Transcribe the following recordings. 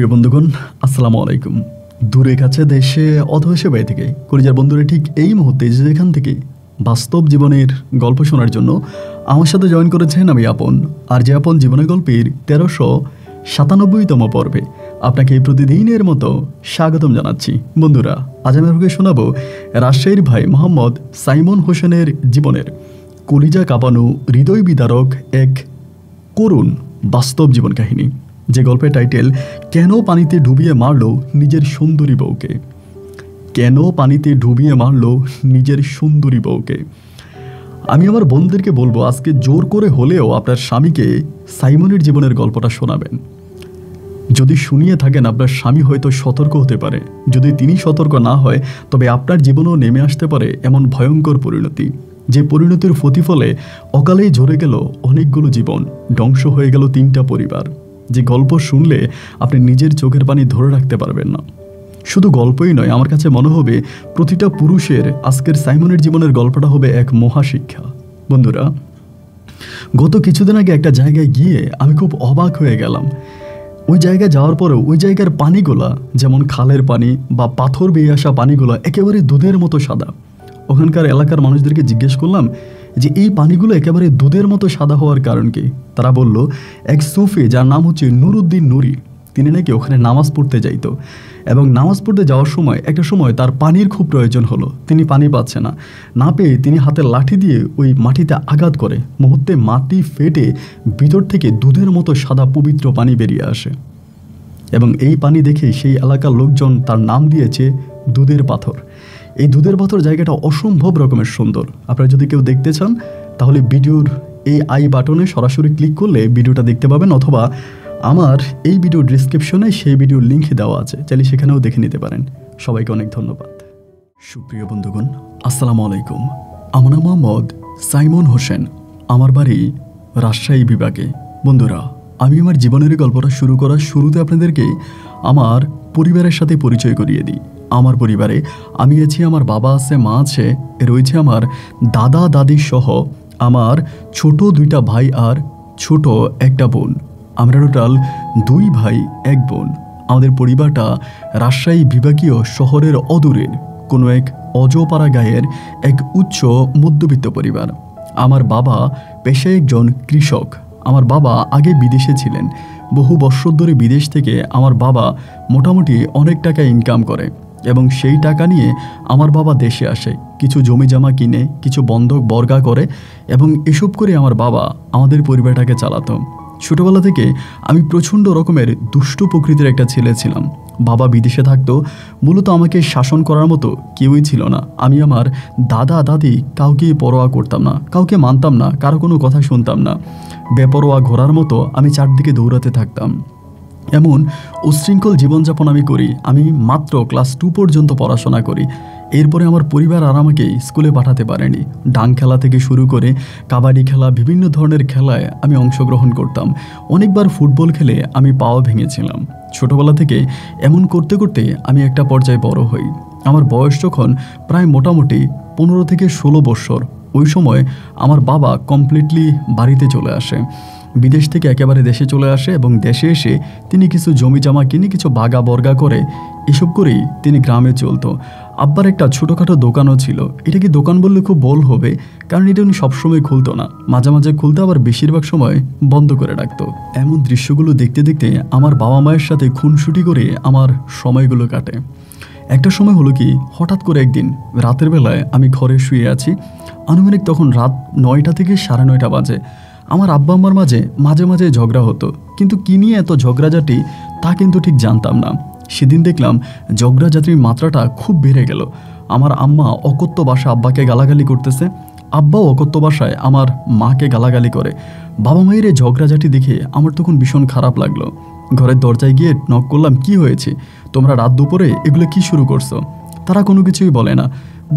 সুপ্রিয় বন্ধুগণ, আসসালামু আলাইকুম। দূরে কাছে দেশে অথবা সে বাইরে থেকে কলিজার বন্ধুরা ঠিক এই মুহূর্তে যেখান থেকে বাস্তব জীবনের গল্প শোনার জন্য আমার সাথে জয়েন করেছেন আমি আপন। আর যে আপন জীবনের গল্পের 1397তম পর্বে আপনাকে প্রতিদিনের মতো স্বাগতম জানাচ্ছি। বন্ধুরা, আজ আমি আপনাকে শোনাবো রাজশাহীর ভাই মোহাম্মদ সাইমন হোসেনের জীবনের কলিজা কাঁপানো হৃদয় বিদারক এক করুণ বাস্তব জীবন কাহিনী, যে গল্পের টাইটেল কেন পানিতে ডুবিয়ে মারল নিজের সুন্দরী বউকে। কেন পানিতে ডুবিয়ে মারল নিজের সুন্দরী বউকে। আমি আমার বন্ধুদেরকে বলবো আজকে জোর করে হলেও আপনার স্বামীকে সাইমনের জীবনের গল্পটা শোনাবেন। যদি শুনিয়ে থাকেন আপনার স্বামী হয়তো সতর্ক হতে পারে, যদি তিনি সতর্ক না হয় তবে আপনার জীবনেও নেমে আসতে পারে এমন ভয়ঙ্কর পরিণতি, যে পরিণতির প্রতিফলে অকালেই ঝরে গেল অনেকগুলো জীবন, ধ্বংস হয়ে গেল 3টা পরিবার। যে গল্প শুনলে আপনি নিজের চোখের পানি ধরে রাখতে পারবেন না। শুধু গল্পই নয়, আমার কাছে মনে হবে প্রতিটা পুরুষের আজকের সাইমনের জীবনের গল্পটা হবে এক মহাশিক্ষা। বন্ধুরা, গত কিছুদিন আগে একটা জায়গায় গিয়ে আমি খুব অবাক হয়ে গেলাম। ওই জায়গায় যাওয়ার পরেও ওই জায়গার পানিগুলা, যেমন খালের পানি বা পাথর বেয়ে আসা পানিগুলো একেবারে দুধের মতো সাদা। ওখানকার এলাকার মানুষদেরকে জিজ্ঞেস করলাম যে এই পানিগুলো একেবারে দুধের মতো সাদা হওয়ার কারণ কি। তারা বলল এক সুফি যার নাম হচ্ছে নুরুদ্দিন নুরি, তিনি নাকি ওখানে নামাজ পড়তে যাইতো এবং নামাজ পড়তে যাওয়ার সময় একটা সময় তার পানির খুব প্রয়োজন হলো। তিনি পানি পাচ্ছে না পেয়ে তিনি হাতের লাঠি দিয়ে ওই মাটিতে আঘাত করে, মুহূর্তে মাটি ফেটে ভিতর থেকে দুধের মতো সাদা পবিত্র পানি বেরিয়ে আসে। এবং এই পানি দেখে সেই এলাকার লোকজন তার নাম দিয়েছে দুধের পাথর। এই দুধের পাথর জায়গাটা অসম্ভব রকমের সুন্দর। আপনারা যদি কেউ দেখতে চান তাহলে ভিডিওর এই আই বাটনে সরাসরি ক্লিক করলে ভিডিওটা দেখতে পাবেন, অথবা আমার এই ভিডিও ডিসক্রিপশনে সেই ভিডিওর লিঙ্ক দেওয়া আছে, চাইলে সেখানেও দেখে নিতে পারেন। সবাইকে অনেক ধন্যবাদ। সুপ্রিয় বন্ধুগণ, আসসালামু আলাইকুম। আমার নাম মোহাম্মদ সাইমন হোসেন, আমার বাড়ি রাজশাহী বিভাগে। বন্ধুরা, আমি আমার জীবনের গল্পটা শুরু করার শুরুতে আপনাদেরকে আমার পরিবারের সাথে পরিচয় করিয়ে দিই। আমার পরিবারে আমি আছি, আমার বাবা আছে, মা আছে, রয়েছে আমার দাদা দাদি সহ আমার ছোট 2টা ভাই আর ছোট একটা বোন। আমরা টোটাল 2 ভাই 1 বোন। আমাদের পরিবারটা রাজশাহী বিভাগীয় শহরের অদূরের কোনো এক অজপাড়া গাঁয়ের এক উচ্চ মধ্যবিত্ত পরিবার। আমার বাবা পেশায় একজন কৃষক। আমার বাবা আগে বিদেশে ছিলেন। বহু বছর ধরে বিদেশ থেকে আমার বাবা মোটামুটি অনেক টাকা ইনকাম করে এবং সেই টাকা নিয়ে আমার বাবা দেশে আসে, কিছু জমি জমা কিনে, কিছু বন্ধক বর্গা করে এবং এসব করে আমার বাবা আমাদের পরিবারটাকে চালাতো। ছোটোবেলা থেকে আমি প্রচণ্ড রকমের দুষ্টু প্রকৃতির একটা ছেলে ছিলাম। বাবা বিদেশে থাকতো, মূলত আমাকে শাসন করার মতো কেউই ছিল না। আমি আমার দাদা দাদি কাউকে পরোয়া করতাম না, কাউকে মানতাম না, কারো কোনো কথা শুনতাম না। বেপরোয়া ঘোড়ার মতো আমি চারদিকে দৌড়াতে থাকতাম। এমন উচ্ছৃঙ্খল জীবনযাপন আমি করি। আমি মাত্র ক্লাস 2 পর্যন্ত পড়াশোনা করি। এরপরে আমার পরিবার আর আমাকে স্কুলে পাঠাতে পারেনি। ডাং খেলা থেকে শুরু করে কাবাডি খেলা, বিভিন্ন ধরনের খেলায় আমি অংশগ্রহণ করতাম। অনেকবার ফুটবল খেলে আমি পাও ভেঙেছিলাম। ছোটোবেলা থেকে এমন করতে করতে আমি একটা পর্যায়ে বড় হই। আমার বয়স যখন প্রায় মোটামুটি 15 থেকে 16 বছর, ওই সময় আমার বাবা কমপ্লিটলি বাড়িতে চলে আসে। বিদেশ থেকে একেবারে দেশে চলে আসে এবং দেশে এসে তিনি কিছু জমি জমা কিনে কিছু বাগা বর্গা করে, এসব করেই তিনি গ্রামে চলতো। আব্বার একটা ছোটোখাটো দোকানও ছিল। এটা কি দোকান বললে খুব বল হবে, কারণ এটা উনি সবসময় খুলতো না, মাঝে মাঝে খুলতো, আবার বেশিরভাগ সময় বন্ধ করে রাখতো। এমন দৃশ্যগুলো দেখতে দেখতে আমার বাবা মায়ের সাথে খুনসুটি করে আমার সময়গুলো কাটে। একটা সময় হলো কি, হঠাৎ করে একদিন রাতের বেলায় আমি ঘরে শুয়ে আছি। আনুমানিক তখন রাত 9টা থেকে 9:30 বাজে। আমার আব্বা আম্মার মাঝে মাঝে ঝগড়া হতো, কিন্তু কী নিয়ে এত ঝগড়াঝাটি তা কিন্তু ঠিক জানতাম না। সেদিন দেখলাম ঝগড়াঝাটির মাত্রাটা খুব বেড়ে গেল। আমার আম্মা অকথ্য ভাষায় আব্বাকে গালাগালি করতেছে, আব্বাও অকথ্য ভাষায় আমার মাকে গালাগালি করে। বাবা মায়ের এই ঝগড়াঝাটি দেখে আমার তখন ভীষণ খারাপ লাগলো। ঘরের দরজায় গিয়ে নক করলাম, কি হয়েছে, তোমরা রাত দুপুরে এগুলো কি শুরু করছো? তারা কোনো কিছুই বলে না।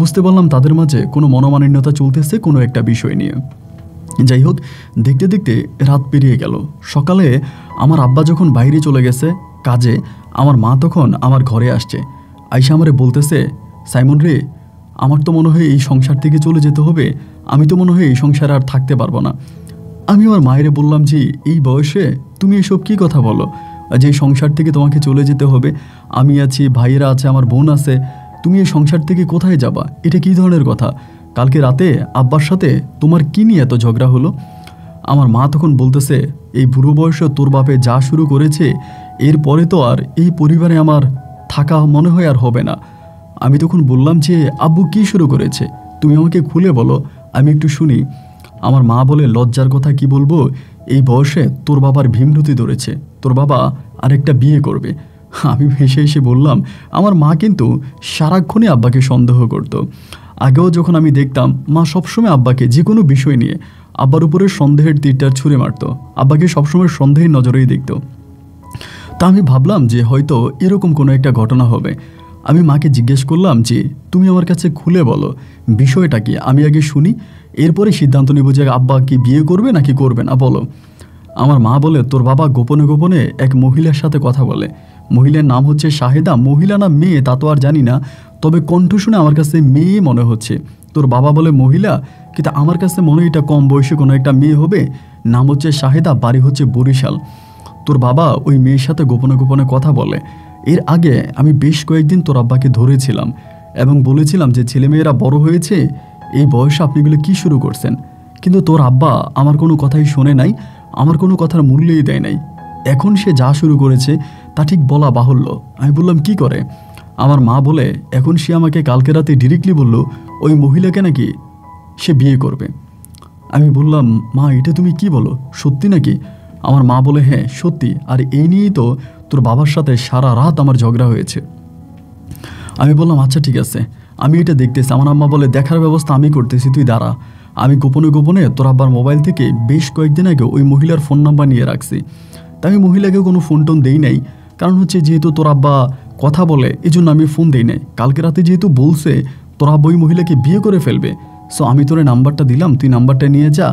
বুঝতে পারলাম তাদের মাঝে কোনো মনোমালিন্যতা চলতেছে কোনো একটা বিষয় নিয়ে। যাই হোক, দেখতে দেখতে রাত পেরিয়ে গেল। সকালে আমার আব্বা যখন বাইরে চলে গেছে কাজে, আমার মা তখন আমার ঘরে আসছে। আইসা আমারে বলতেছে, সাইমন রে, আমার তো মনে হয় এই সংসার থেকে চলে যেতে হবে, আমি তো মনে হয় এই সংসারে আর থাকতে পারবো না। আমি আমার মায়েরে বললাম, যে এই বয়সে তুমি এসব কী কথা বলো? যে সংসার থেকে তোমাকে চলে যেতে হবে, আমি আছি, ভাইয়েরা আছে, আমার বোন আছে, তুমি এই সংসার থেকে কোথায় যাবা? এটা কী ধরনের কথা? কালকে রাতে আব্বার সাথে তোমার কী নিয়ে এত ঝগড়া হলো? আমার মা তখন বলতেছে, এই বুড়ো বয়সে তোর বাপে যা শুরু করেছে, এরপরে তো আর এই পরিবারে আমার থাকা মনে হয় আর হবে না। আমি তখন বললাম যে আব্বু কী শুরু করেছে, তুমি আমাকে খুলে বলো, আমি একটু শুনি। আমার মা বলে, লজ্জার কথা কি বলবো, এই বয়সে তোর বাবার ভীমরতি ধরেছে, তোর বাবা আরেকটা বিয়ে করবে। আমি হেসে হেসে বললাম, আমার মা কিন্তু সারাক্ষণই আব্বাকে সন্দেহ করত। আগেও যখন আমি দেখতাম, মা সবসময় আব্বাকে যে কোনো বিষয় নিয়ে আব্বার উপরে সন্দেহের তীরটার ছুঁড়ে মারত, আব্বাকে সবসময় সন্দেহের নজরেই দেখত। তা আমি ভাবলাম যে হয়তো এরকম কোনো একটা ঘটনা হবে। আমি মাকে জিজ্ঞেস করলাম যে তুমি আমার কাছে খুলে বলো বিষয়টা কি, আমি আগে শুনি, এরপরে সিদ্ধান্ত নেব যে আব্বা কি বিয়ে করবে নাকি করবে না, বলো। আমার মা বলে, তোর বাবা গোপনে গোপনে এক মহিলার সাথে কথা বলে, মহিলার নাম হচ্ছে শাহেদা, মহিলা না মেয়ে তা তো আর জানি না, তবে কণ্ঠ শুনে আমার কাছে মেয়ে মনে হচ্ছে। তোর বাবা বলে মহিলা, কিন্তু আমার কাছে মনে হয় এটা কম বয়সে কোনো একটা মেয়ে হবে, নাম হচ্ছে শাহেদা, বাড়ি হচ্ছে বরিশাল। তোর বাবা ওই মেয়ের সাথে গোপনে গোপনে কথা বলে। এর আগে আমি বেশ কয়েকদিন তোর আব্বাকে ধরেছিলাম এবং বলেছিলাম যে ছেলেমেয়েরা বড় হয়েছে, এই বয়সে আপনি এগুলো কী শুরু করছেন? কিন্তু তোর আব্বা আমার কোনো কথাই শোনে নাই, আমার কোনো কথার মূল্যই দেয় নাই। এখন সে যা শুরু করেছে তা ঠিক বলা বাহুল্য। আমি বললাম কি করে? আমার মা বলে, এখন সে আমাকে কালকে রাতে ডিরেক্টলি বলল ওই মহিলাকে নাকি সে বিয়ে করবে। আমি বললাম, মা এটা তুমি কি বলো, সত্যি নাকি? আমার মা বলে, হ্যাঁ সত্যি, আর এই নিয়েই তো তোর বাবার সাথে সারা রাত আমার ঝগড়া হয়েছে। আমি বললাম, আচ্ছা ঠিক আছে, আমি এটা দেখতেছি। আমার আম্মা বলে, দেখার ব্যবস্থা আমি করতেছি, তুই দাঁড়া। আমি গোপনে গোপনে তোর আব্বার মোবাইল থেকে বেশ কয়েকদিন আগে ওই মহিলার ফোন নাম্বার নিয়ে রাখছি। তাই আমি মহিলাকে কোনো ফোন টোন দেই নাই, কারণ হচ্ছে যেহেতু তোর আব্বা কথা বলে এই জন্য আমি ফোন দেই নাই। কালকে রাতে যেহেতু বলছে তোর আব্বা ওই মহিলাকে বিয়ে করে ফেলবে, সো আমি তোর নাম্বারটা দিলাম, তুই নাম্বারটা নিয়ে যা।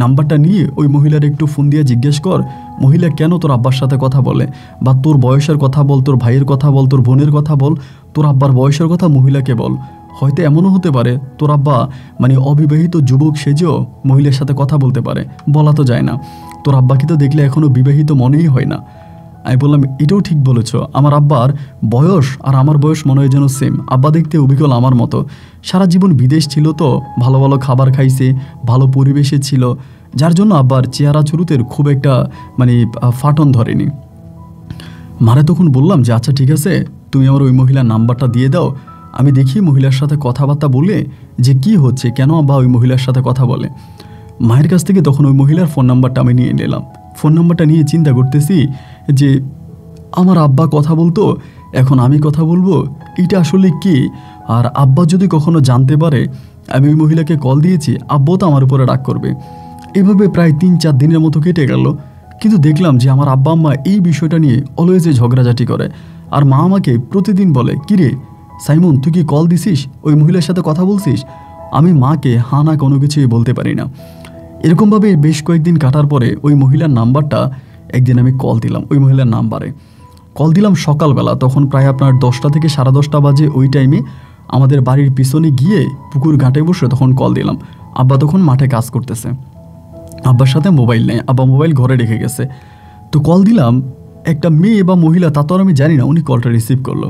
নাম্বারটা নিয়ে ওই মহিলার একটু ফোন দিয়ে জিজ্ঞেস কর মহিলা কেন তোর আব্বার সাথে কথা বলে, বা তোর বয়সের কথা বল, তোর ভাইয়ের কথা বল, তোর বোনের কথা বল, তোর আব্বার বয়সের কথা মহিলাকে বল। হয়তো এমনও হতে পারে তোর আব্বা মানে অবিবাহিত যুবক সেজেও মহিলার সাথে কথা বলতে পারে, বলা তো যায় না। তোর আব্বাকে তো দেখলে এখনও বিবাহিত মনেই হয় না। আমি বললাম, এটাও ঠিক বলেছ, আমার আব্বার বয়স আর আমার বয়স মনে হয় যেন সেম। আব্বা দেখতে অবিকল আমার মতো, সারা জীবন বিদেশ ছিল, তো ভালো ভালো খাবার খাইছে, ভালো পরিবেশে ছিল, যার জন্য আব্বার চেহারা চুরুতের খুব একটা মানে ফাটন ধরেনি। মারে তখন বললাম যে আচ্ছা ঠিক আছে, তুমি আমার ওই মহিলার নাম্বারটা দিয়ে দাও, আমি দেখি মহিলার সাথে কথাবার্তা বলে যে কি হচ্ছে, কেন আব্বা ওই মহিলার সাথে কথা বলে। মায়ের কাছ থেকে তখন ওই মহিলার ফোন নাম্বারটা আমি নিয়ে নিলাম। ফোন নাম্বারটা নিয়ে চিন্তা করতেছি যে আমার আব্বা কথা বলতো, এখন আমি কথা বলবো, এটা আসলে কি? আর আব্বা যদি কখনো জানতে পারে আমি ওই মহিলাকে কল দিয়েছি, আব্বাও তো আমার উপরে রাগ করবে। এভাবে প্রায় 3-4 দিনের মতো কেটে গেল, কিন্তু দেখলাম যে আমার আব্বা আম্মা এই বিষয়টা নিয়ে অলওয়েজে ঝগড়াঝাটি করে। আর মা আমাকে প্রতিদিন বলে, কিরে সাইমন তুই কি কল দিছিস, ওই মহিলার সাথে কথা বলছিস? আমি মাকে হা না কোনো কিছুই বলতে পারি না। এরকমভাবে বেশ কয়েকদিন কাটার পরে ওই মহিলার নাম্বারটা একদিন আমি কল দিলাম, ওই মহিলার নাম্বারে কল দিলাম সকালবেলা, তখন প্রায় আপনার 10টা থেকে 10:30 বাজে। ওই টাইমে আমাদের বাড়ির পিছনে গিয়ে পুকুর ঘাটে বসে তখন কল দিলাম। আব্বা তখন মাঠে কাজ করতেছে, আব্বার সাথে মোবাইল নেই, আব্বা মোবাইল ঘরে রেখে গেছে। তো কল দিলাম, একটা মেয়ে বা মহিলা তা তো আর আমি জানি না, উনি কলটা রিসিভ করলো।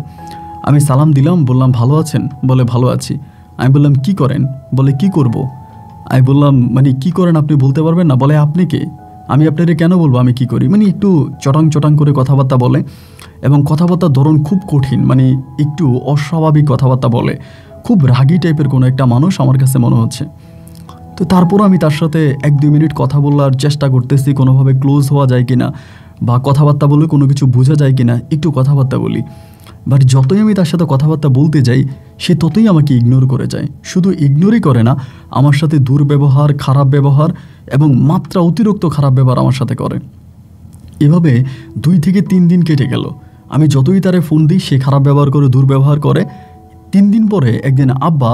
আমি সালাম দিলাম, বললাম ভালো আছেন? বলে ভালো আছি। আমি বললাম কি করেন? বলে কি করব। আমি বললাম মানে কি করেন আপনি বলতে পারবেন না? বলে আপনি কে? আমি আপনারে কেন বলবো আমি কি করি? মানে একটু চটাং চটাং করে কথাবার্তা বলে এবং কথাবার্তার ধরন খুব কঠিন, মানে একটু অস্বাভাবিক কথাবার্তা বলে, খুব রাগী টাইপের কোনো একটা মানুষ আমার কাছে মনে হচ্ছে। তো তারপরও আমি তার সাথে 1-2 মিনিট কথা বলার চেষ্টা করতেছি, কোনোভাবে ক্লোজ হওয়া যায় কিনা বা কথাবার্তা বলে কোনো কিছু বোঝা যায় কিনা, একটু কথাবার্তা বলি। বাট যতই আমি তার সাথে কথাবার্তা বলতে যাই, সে ততই আমাকে ইগনোর করে যায়। শুধু ইগনোরই করে না, আমার সাথে দুর্ব্যবহার, খারাপ ব্যবহার এবং মাত্রা অতিরিক্ত খারাপ ব্যবহার আমার সাথে করে। এভাবে 2 থেকে 3 দিন কেটে গেল। আমি যতই তারে ফোন দিই সে খারাপ ব্যবহার করে, দুর্ব্যবহার করে। 3 দিন পরে একদিন আব্বা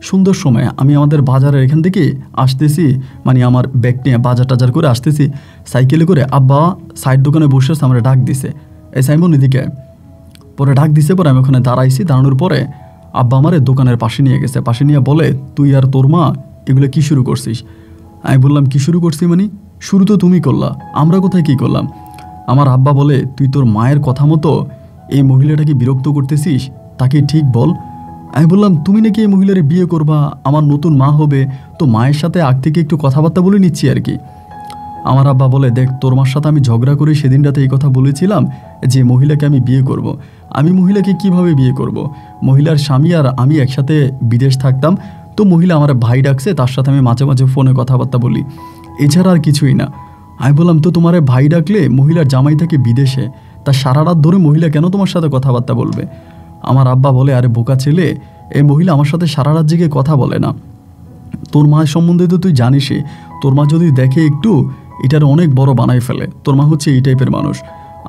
সুন্দর সময় আমি আমাদের বাজারের এখান থেকে আসতেছি, মানে আমার ব্যাগ নিয়ে বাজার টাজার করে আসতেছি সাইকেলে করে, আব্বা সাইড দোকানে বসে আমার ডাক দিছে, এই সাইমন এদিকে। পরে ডাক দিছে, পরে আমি ওখানে দাঁড়াইছি। দাঁড়ানোর পরে আব্বা আমার দোকানের পাশে নিয়ে গেছে, পাশে নিয়ে বলে, তুই আর তোর মা এগুলো কি শুরু করছিস? আমি বললাম কি শুরু করছি মানে? শুরু তো তুমি করলা, আমরা কোথায় কি করলাম? আমার আব্বা বলে, তুই তোর মায়ের কথা মতো এই মহিলাটাকে বিরক্ত করতেছিস, তাকে ঠিক বল। আমি বললাম, তুমি নাকি এই মহিলারে বিয়ে করবা, আমার নতুন মা হবে, তো মায়ের সাথে আগ থেকে একটু কথাবার্তা বলে নিচ্ছি আর কি। আমার আব্বা বলে, দেখ তোর মার সাথে আমি ঝগড়া করে সেদিন রাতে এই কথা বলেছিলাম যে মহিলাকে আমি বিয়ে করব। আমি মহিলাকে কিভাবে বিয়ে করব? মহিলার স্বামী আর আমি একসাথে বিদেশ থাকতাম, তো মহিলা আমার ভাই ডাকছে, তার সাথে আমি মাঝে মাঝে ফোনে কথাবার্তা বলি, এছাড়া আর কিছুই না। আমি বললাম, তো তোমার ভাই ডাকলে মহিলার জামাই থাকে বিদেশে, তা সারা রাত ধরে মহিলা কেন তোমার সাথে কথাবার্তা বলবে? আমার আব্বা বলে, আরে বোকা ছেলে, এই মহিলা আমার সাথে সারা রাত জেগে কথা বলে না। তোর মায়ের সম্বন্ধে তো তুই জানিসই, তোর মা যদি দেখে একটু, এটার অনেক বড় বানাই ফেলে। তোর মা হচ্ছে এই টাইপের মানুষ।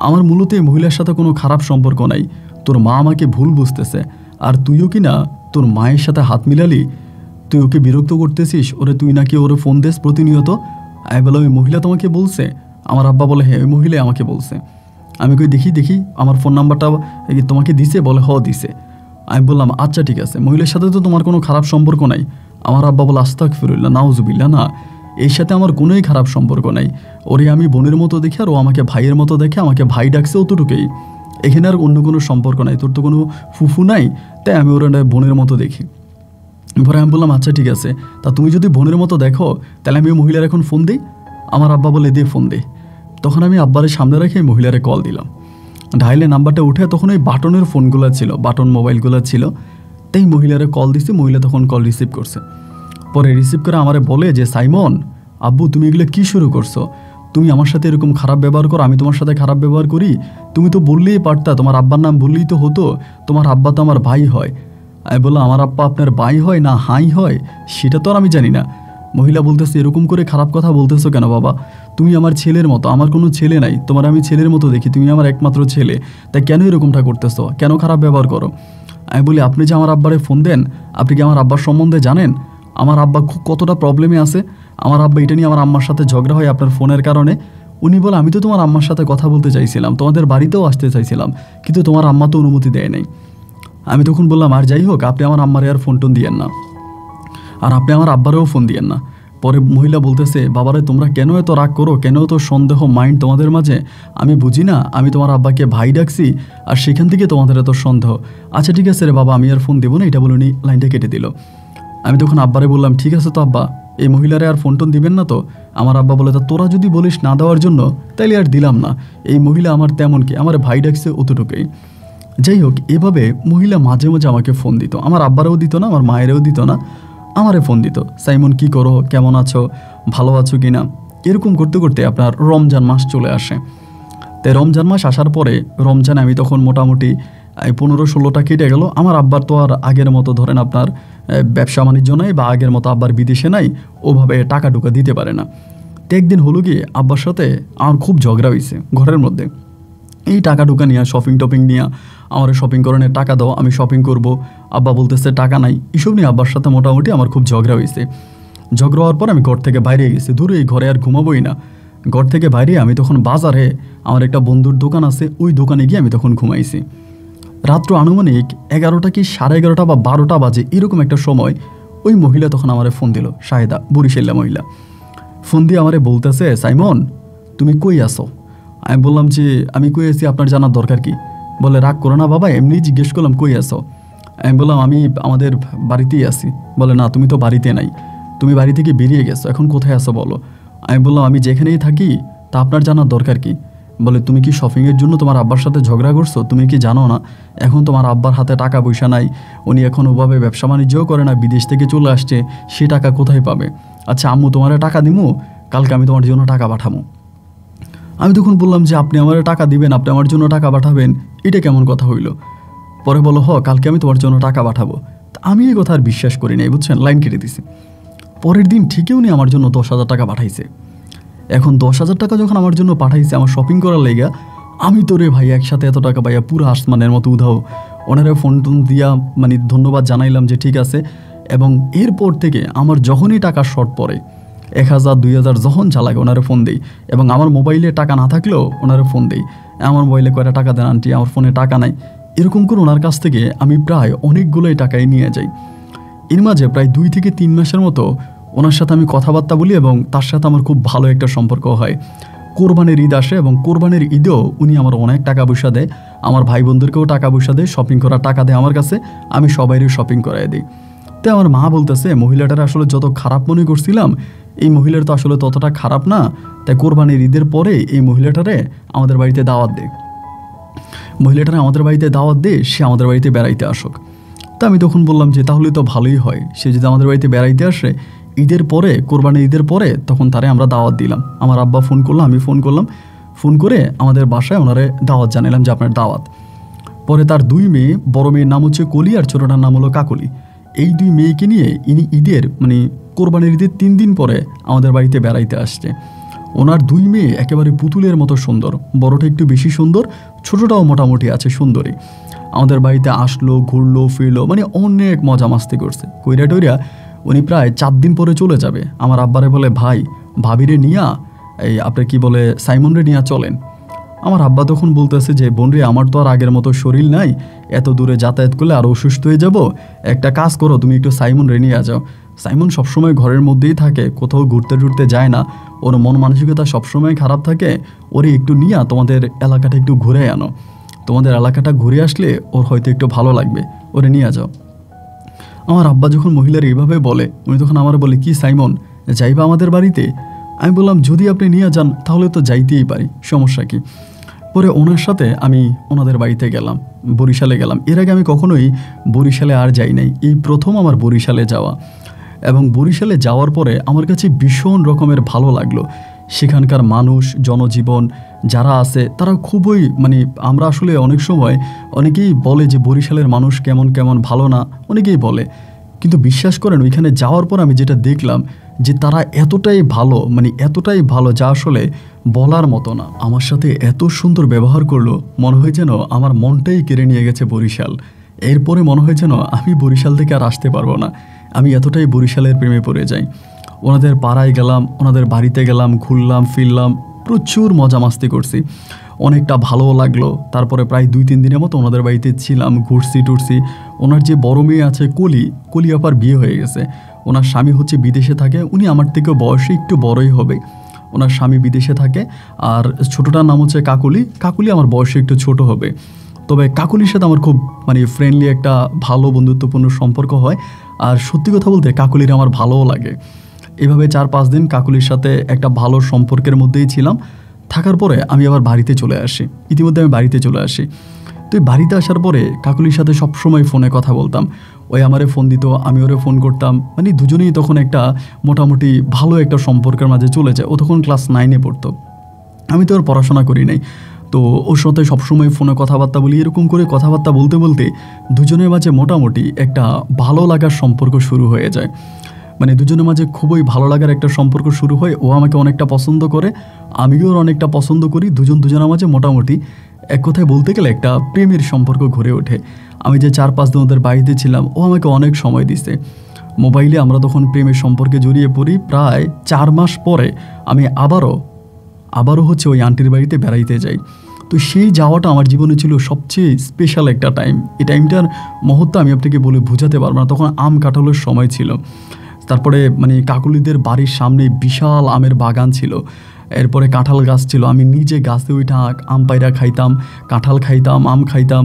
আমার মূলত এই মহিলার সাথে কোনো খারাপ সম্পর্ক নাই, তোর মা আমাকে ভুল বুঝতেছে। আর তুইও কি না তোর মায়ের সাথে হাত মিলালি, তুই ওকে বিরক্ত করতেছিস, ওরে তুই নাকি ওরে ফোন দিস প্রতিনিয়ত। আমি বললাম, ওই মহিলা তোমাকে বলছে? আমার আব্বা বলে, হ্যাঁ ওই মহিলাই আমাকে বলছে। আমি কই, দেখি আমার ফোন নাম্বারটা তোমাকে দিছে? বলে, হ দিছে। আমি বললাম, আচ্ছা ঠিক আছে, মহিলার সাথে তো তোমার কোনো খারাপ সম্পর্ক নাই। আমার আব্বা বলে, আস্তাগফিরুল্লাহ, নাউজুবিল্লাহ, না, এর সাথে আমার কোনোই খারাপ সম্পর্ক নাই। ওরে আমি বোনের মতো দেখি, আর ও আমাকে ভাইয়ের মতো দেখে, আমাকে ভাই ডাকছে, অতটুকুই। এখানে আর অন্য কোনো সম্পর্ক নাই, তোর তো কোনো ফুফু নাই, তাই আমি ওরা বোনের মতো দেখি। পরে আমি বললাম, আচ্ছা ঠিক আছে, তা তুমি যদি বোনের মতো দেখো, তাহলে আমি ওই মহিলার এখন ফোন দিই। আমার আব্বা বলে, দে ফোন দে। তখন আমি আব্বারের সামনে রেখে মহিলারে কল দিলাম। ডাইলে নাম্বারটা উঠে তখন ওই বাটনের ফোনগুলো ছিল, বাটন মোবাইলগুলো ছিল, তাই মহিলারে কল দিছি। মহিলা তখন কল রিসিভ করছে। পরে রিসিভ করে আমারে বলে যে, সাইমন, আব্বু তুমি এগুলো কী শুরু করছো? তুমি আমার সাথে এরকম খারাপ ব্যবহার করো, আমি তোমার সাথে খারাপ ব্যবহার করি? তুমি তো বললেই পারতা, তোমার আব্বার নাম বললেই তো হতো, তোমার আব্বা তো আমার ভাই হয়। আমি বললাম, আমার আব্বা আপনার ভাই হয় না হাই হয় সেটা তো আর আমি জানি না। মহিলা বলতেছে, এরকম করে খারাপ কথা বলতেছো কেন বাবা? তুমি আমার ছেলের মতো, আমার কোনো ছেলে নাই, তোমার আমি ছেলের মতো দেখি, তুমি আমার একমাত্র ছেলে, তাই কেন এরকমটা করতেছো, কেন খারাপ ব্যবহার করো? আমি বলি, আপনি যে আমার আব্বারে ফোন দেন, আপনি কি আমার আব্বার সম্বন্ধে জানেন? আমার আব্বা খুব কতটা প্রবলেমে আছে। আমার আব্বা এটা নিয়ে আমার আম্মার সাথে ঝগড়া হয় আপনার ফোনের কারণে। উনি বলে, আমি তো তোমার আম্মার সাথে কথা বলতে চাইছিলাম, তোমাদের বাড়িতেও আসতে চাইছিলাম, কিন্তু তোমার আম্মা তো অনুমতি দেয় নাই। আমি তখন বললাম, আর যাই হোক, আপনি আমার আম্মারে আর ফোন টোন দিয়েন না, আর আপনি আমার আব্বারেও ফোন দিয়েন না। পরে মহিলা বলতেছে, বাবারে তোমরা কেন এত রাগ করো, কেন এত সন্দেহ মাইন্ড তোমাদের মাঝে? আমি বুঝি না, আমি তোমার আব্বাকে ভাই ডাকছি, আর সেখান থেকে তোমাদের এত সন্দেহ। আচ্ছা ঠিক আছে রে বাবা, আমি আর ফোন দেবো না, এটা বলে উনি লাইনটা কেটে দিল। আমি তখন আব্বারে বললাম, ঠিক আছে তো আব্বা, এই মহিলারে আর ফোন টোন দিবেন না তো? আমার আব্বা বলে, তা তোরা যদি বলিস না দেওয়ার জন্য, তাইলে আর দিলাম না। এই মহিলা আমার তেমন কি, আমার ভাই ডাকছে, অতটুকুই। যাই হোক, এভাবে মহিলা মাঝে মাঝে আমাকে ফোন দিত, আমার আব্বারেও দিত না, আমার মায়েরও দিত না, আমারে ফোন দিত। সাইমন কি করো, কেমন আছো, ভালো আছো কি না, এরকম করতে করতে আপনার রমজান মাস চলে আসে। তাই রমজান মাস আসার পরে, রমজানে আমি তখন মোটামুটি 15-16টা কেটে গেল। আমার আব্বার তো আর আগের মতো ধরেন আপনার ব্যবসা বাণিজ্য নাই, বা আগের মতো আব্বার বিদেশে নাই, ওভাবে টাকা টুকা দিতে পারে না। তো একদিন হলো গিয়ে আব্বার সাথে আমার খুব ঝগড়া হয়েছে ঘরের মধ্যে। এই টাকা টুকা নিয়ে, শপিং টপিং নিয়ে, আমার শপিং করানোর টাকা দাও, আমি শপিং করব, আব্বা বলতেছে টাকা নাই, এসব নিয়ে আব্বার সাথে মোটামুটি আমার খুব ঝগড়া হয়েছে। ঝগড়া হওয়ার পর আমি ঘর থেকে বাইরে গেছি, দূরে এই ঘরে আর ঘুমাবোই না। ঘর থেকে বাইরে আমি তখন বাজারে, আমার একটা বন্ধুর দোকান আছে, ওই দোকানে গিয়ে আমি তখন ঘুমাইছি। রাত্র আনুমানিক 11টা কি 11:30 বা 12টা বাজে, এরকম একটা সময় ওই মহিলা তখন আমারে ফোন দিল, শাহেদা, বরিশাল্লা মহিলা। ফোন দিয়ে আমারে বলতেছে, সাইমন তুমি কই আসো? আমি বললাম যে, আমি কই আছি আপনার জানার দরকার কি? বলে, রাগ করো না বাবা, এমনি জিজ্ঞেস করলাম কই আসো। আমি বললাম, আমি আমাদের বাড়িতেই আছি। বলে, না তুমি তো বাড়িতে নাই, তুমি বাড়ি থেকে বেরিয়ে গেছো, এখন কোথায় আসো বলো। আমি বললাম, আমি যেখানেই থাকি, তা আপনার জানার দরকার কি? বলে, তুমি কি শপিংয়ের জন্য তোমার আব্বার সাথে ঝগড়া করছো? তুমি কি জানো না এখন তোমার আব্বার হাতে টাকা পয়সা নাই, উনি এখন ওভাবে ব্যবসা বাণিজ্যও করে না, বিদেশ থেকে চলে আসছে, সে টাকা কোথায় পাবে? আচ্ছা আম্মু, তোমার টাকা দিমু, কালকে আমি তোমার জন্য টাকা পাঠাবো। আমি তখন বললাম যে, আপনি আমার টাকা দিবেন, আপনি আমার জন্য টাকা পাঠাবেন, এটা কেমন কথা হইল? পরে বলো, কালকে আমি তোমার জন্য টাকা পাঠাবো। আমি এই কথা আর বিশ্বাস করি নাই, বুঝছেন, লাইন কেটে দিছি। পরের দিন ঠিকই উনি আমার জন্য 10,000 টাকা পাঠাইছে। এখন 10,000 টাকা যখন আমার জন্য পাঠাইছে আমার শপিং করার লেগা, আমি তো রে ভাই একসাথে এত টাকা পাইয়া পুরো আসমানের মতো উধাও। ওনারা ফোন টোন দিয়া মানে ধন্যবাদ জানাইলাম যে ঠিক আছে। এবং এরপর থেকে আমার যখনই টাকা শর্ট পড়ে, 1,000 2,000 যখন চালাগে ওনারা ফোন দেই, এবং আমার মোবাইলে টাকা না থাকলেও ওনারা ফোন দেই, আমার মোবাইলে কয়টা টাকা দেন আন্টি, আমার ফোনে টাকা নাই, এরকম করে ওনার কাছ থেকে আমি প্রায় অনেকগুলোই টাকাই নিয়ে যাই। এর মাঝে প্রায় 2 থেকে 3 মাসের মতো ওনার সাথে আমি কথাবার্তা বলি, এবং তার সাথে আমার খুব ভালো একটা সম্পর্ক হয়। কোরবানির ঈদ আসে এবং কোরবানির ঈদেও উনি আমার অনেক টাকা পয়সা দেয়, আমার ভাই বোনদেরকেও টাকা পয়সা দেয়, শপিং করার টাকা দেয় আমার কাছে, আমি সবাইরই শপিং করাই দিই। তো আমার মা বলতেছে মহিলাটার আসলে যত খারাপ মনে করছিলাম এই মহিলার তো আসলে ততটা খারাপ না, তাই কোরবানির ঈদের পরে এই মহিলাটারে আমাদের বাড়িতে দাওয়াত দে, মহিলাটারে আমাদের বাড়িতে দাওয়াত দে, সে আমাদের বাড়িতে বেড়াইতে আসুক। তো আমি তখন বললাম যে তাহলে তো ভালোই হয়, সে যদি আমাদের বাড়িতে বেড়াইতে আসে ঈদের পরে, কোরবানির ঈদের পরে, তখন তারে আমরা দাওয়াত দিলাম। আমার আব্বা ফোন করলো, আমি ফোন করলাম, ফোন করে আমাদের বাসায় ওনারে দাওয়াত জানালাম যে আপনার দাওয়াত। পরে তার 2 মেয়ে, বড় মেয়ের নাম হচ্ছে কলি আর ছোটোটার নাম হলো কাকলি, এই 2 মেয়েকে নিয়ে ইনি ঈদের মানে কোরবানির ঈদের 3 দিন পরে আমাদের বাড়িতে বেড়াইতে আসছে। ওনার 2 মেয়ে একেবারে পুতুলের মতো সুন্দর, বড়টা একটু বেশি সুন্দর, ছোটোটাও মোটামুটি আছে সুন্দরী। আমাদের বাড়িতে আসলো, ঘুরলো ফিরলো, মানে অনেক মজা মাস্তি করছে। কইরা টইরা উনি প্রায় 4 দিন পরে চলে যাবে। আমার আব্বারে বলে ভাই ভাবিরে নিয়া এই আপনার কি বলে সাইমনরে নিয়া চলেন। আমার আব্বা তখন বলতেছে যে বোন রে, আমার তো আর আগের মতো শরীর নাই, এত দূরে যাতায়াত করলে আরও অসুস্থ হয়ে যাব, একটা কাজ করো তুমি একটু সাইমন রে নিয়ে যাও। সাইমন সবসময় ঘরের মধ্যেই থাকে, কোথাও ঘুরতে টুরতে যায় না, ওর মন মানসিকতা সবসময় খারাপ থাকে, ওরে একটু নিয়ে তোমাদের এলাকাটা একটু ঘুরে আনো, তোমাদের এলাকাটা ঘুরে আসলে ওর হয়তো একটু ভালো লাগবে, ওরে নিয়ে যাও। আমার আব্বা যখন মহিলার এইভাবে বলে, উনি তখন আমার বলে কি সাইমন যাইবা আমাদের বাড়িতে? আমি বললাম যদি আপনি নিয়ে যান তাহলে তো যাইতেই পারি, সমস্যা কি। পরে ওনার সাথে আমি ওনাদের বাড়িতে গেলাম, বরিশালে গেলাম। এর আগে আমি কখনোই বরিশালে আর যাই নাই, এই প্রথম আমার বরিশালে যাওয়া। এবং বরিশালে যাওয়ার পরে আমার কাছে ভীষণ রকমের ভালো লাগলো। সেখানকার মানুষ, জনজীবন যারা আছে তারা খুবই মানে আমরা আসলে অনেক সময় অনেকেই বলে যে বরিশালের মানুষ কেমন কেমন ভালো না, অনেকেই বলে, কিন্তু বিশ্বাস করেন ওইখানে যাওয়ার পর আমি যেটা দেখলাম যে তারা এতটাই ভালো, মানে এতটাই ভালো যা আসলে বলার মতো না। আমার সাথে এত সুন্দর ব্যবহার করলো, মনে হয় যেন আমার মনটাই কেড়ে নিয়ে গেছে বরিশাল। এরপরে মনে হয় যেন আমি বরিশাল থেকে আর আসতে পারবো না, আমি এতটাই বরিশালের প্রেমে পড়ে যাই। ওনাদের পাড়ায় গেলাম, ওনাদের বাড়িতে গেলাম, ঘুরলাম ফিরলাম, প্রচুর মজা মাস্তি করছি, অনেকটা ভালো লাগলো। তারপরে প্রায় 2-3 দিনের মতো ওনাদের বাড়িতে ছিলাম, ঘুরছি টুরছি। ওনার যে বড় মেয়ে আছে কলি আপার বিয়ে হয়ে গেছে, ওনার স্বামী হচ্ছে বিদেশে থাকে, উনি আমার থেকে বয়সে একটু বড়ই হবে, ওনার স্বামী বিদেশে থাকে। আর ছোটোটার নাম হচ্ছে কাকুলি আমার বয়সে একটু ছোট হবে। তবে কাকুলির সাথে আমার খুব মানে ফ্রেন্ডলি একটা ভালো বন্ধুত্বপূর্ণ সম্পর্ক হয়। আর সত্যি কথা বলতে কাকুলির আমার ভালোও লাগে। এভাবে 4-5 দিন কাকুলির সাথে একটা ভালো সম্পর্কের মধ্যেই ছিলাম। থাকার পরে আমি আবার বাড়িতে চলে আসি, ইতিমধ্যে আমি বাড়িতে চলে আসি। তো এই বাড়িতে আসার পরে কাকুলির সাথে সবসময় ফোনে কথা বলতাম, ওই আমারে ফোন দিত, আমি ওরে ফোন করতাম, মানে দুজনেই তখন একটা মোটামুটি ভালো একটা সম্পর্কের মাঝে চলে যায়। ও তখন ক্লাস 9-এ পড়তো, আমি তো আর পড়াশোনা করি নাই। তো ওর সাথে সবসময় ফোনে কথাবার্তা বলি, এরকম করে কথাবার্তা বলতে বলতে দুজনের মাঝে মোটামুটি একটা ভালো লাগার সম্পর্ক শুরু হয়ে যায়। মানে দুজনের মাঝে খুবই ভালো লাগার একটা সম্পর্ক শুরু হয়। ও আমাকে অনেকটা পছন্দ করে, আমিও ওর অনেকটা পছন্দ করি। দুজনের মাঝে মোটামুটি এক কথায় বলতে গেলে একটা প্রেমের সম্পর্ক গড়ে ওঠে। আমি যে 4-5 দিন ওদের বাড়িতে ছিলাম, ও আমাকে অনেক সময় দিছে মোবাইলে। আমরা তখন প্রেমের সম্পর্কে জড়িয়ে পড়ি। প্রায় 4 মাস পরে আমি আবারও হচ্ছে ওই আন্টির বাড়িতে বেড়াইতে যাই। তো সেই যাওয়াটা আমার জীবনে ছিল সবচেয়ে স্পেশাল একটা টাইম। এই টাইমটার মুহূর্ত আমি আপনাকে বলে বোঝাতে পারবো না। তখন আম কাঁঠালের সময় ছিল। তারপরে মানে কাকুলিদের বাড়ির সামনে বিশাল আমের বাগান ছিল, এরপরে কাঁঠাল গাছ ছিল। আমি নিজে গাছে উঠা আম পাইরা খাইতাম, কাঁঠাল খাইতাম, আম খাইতাম।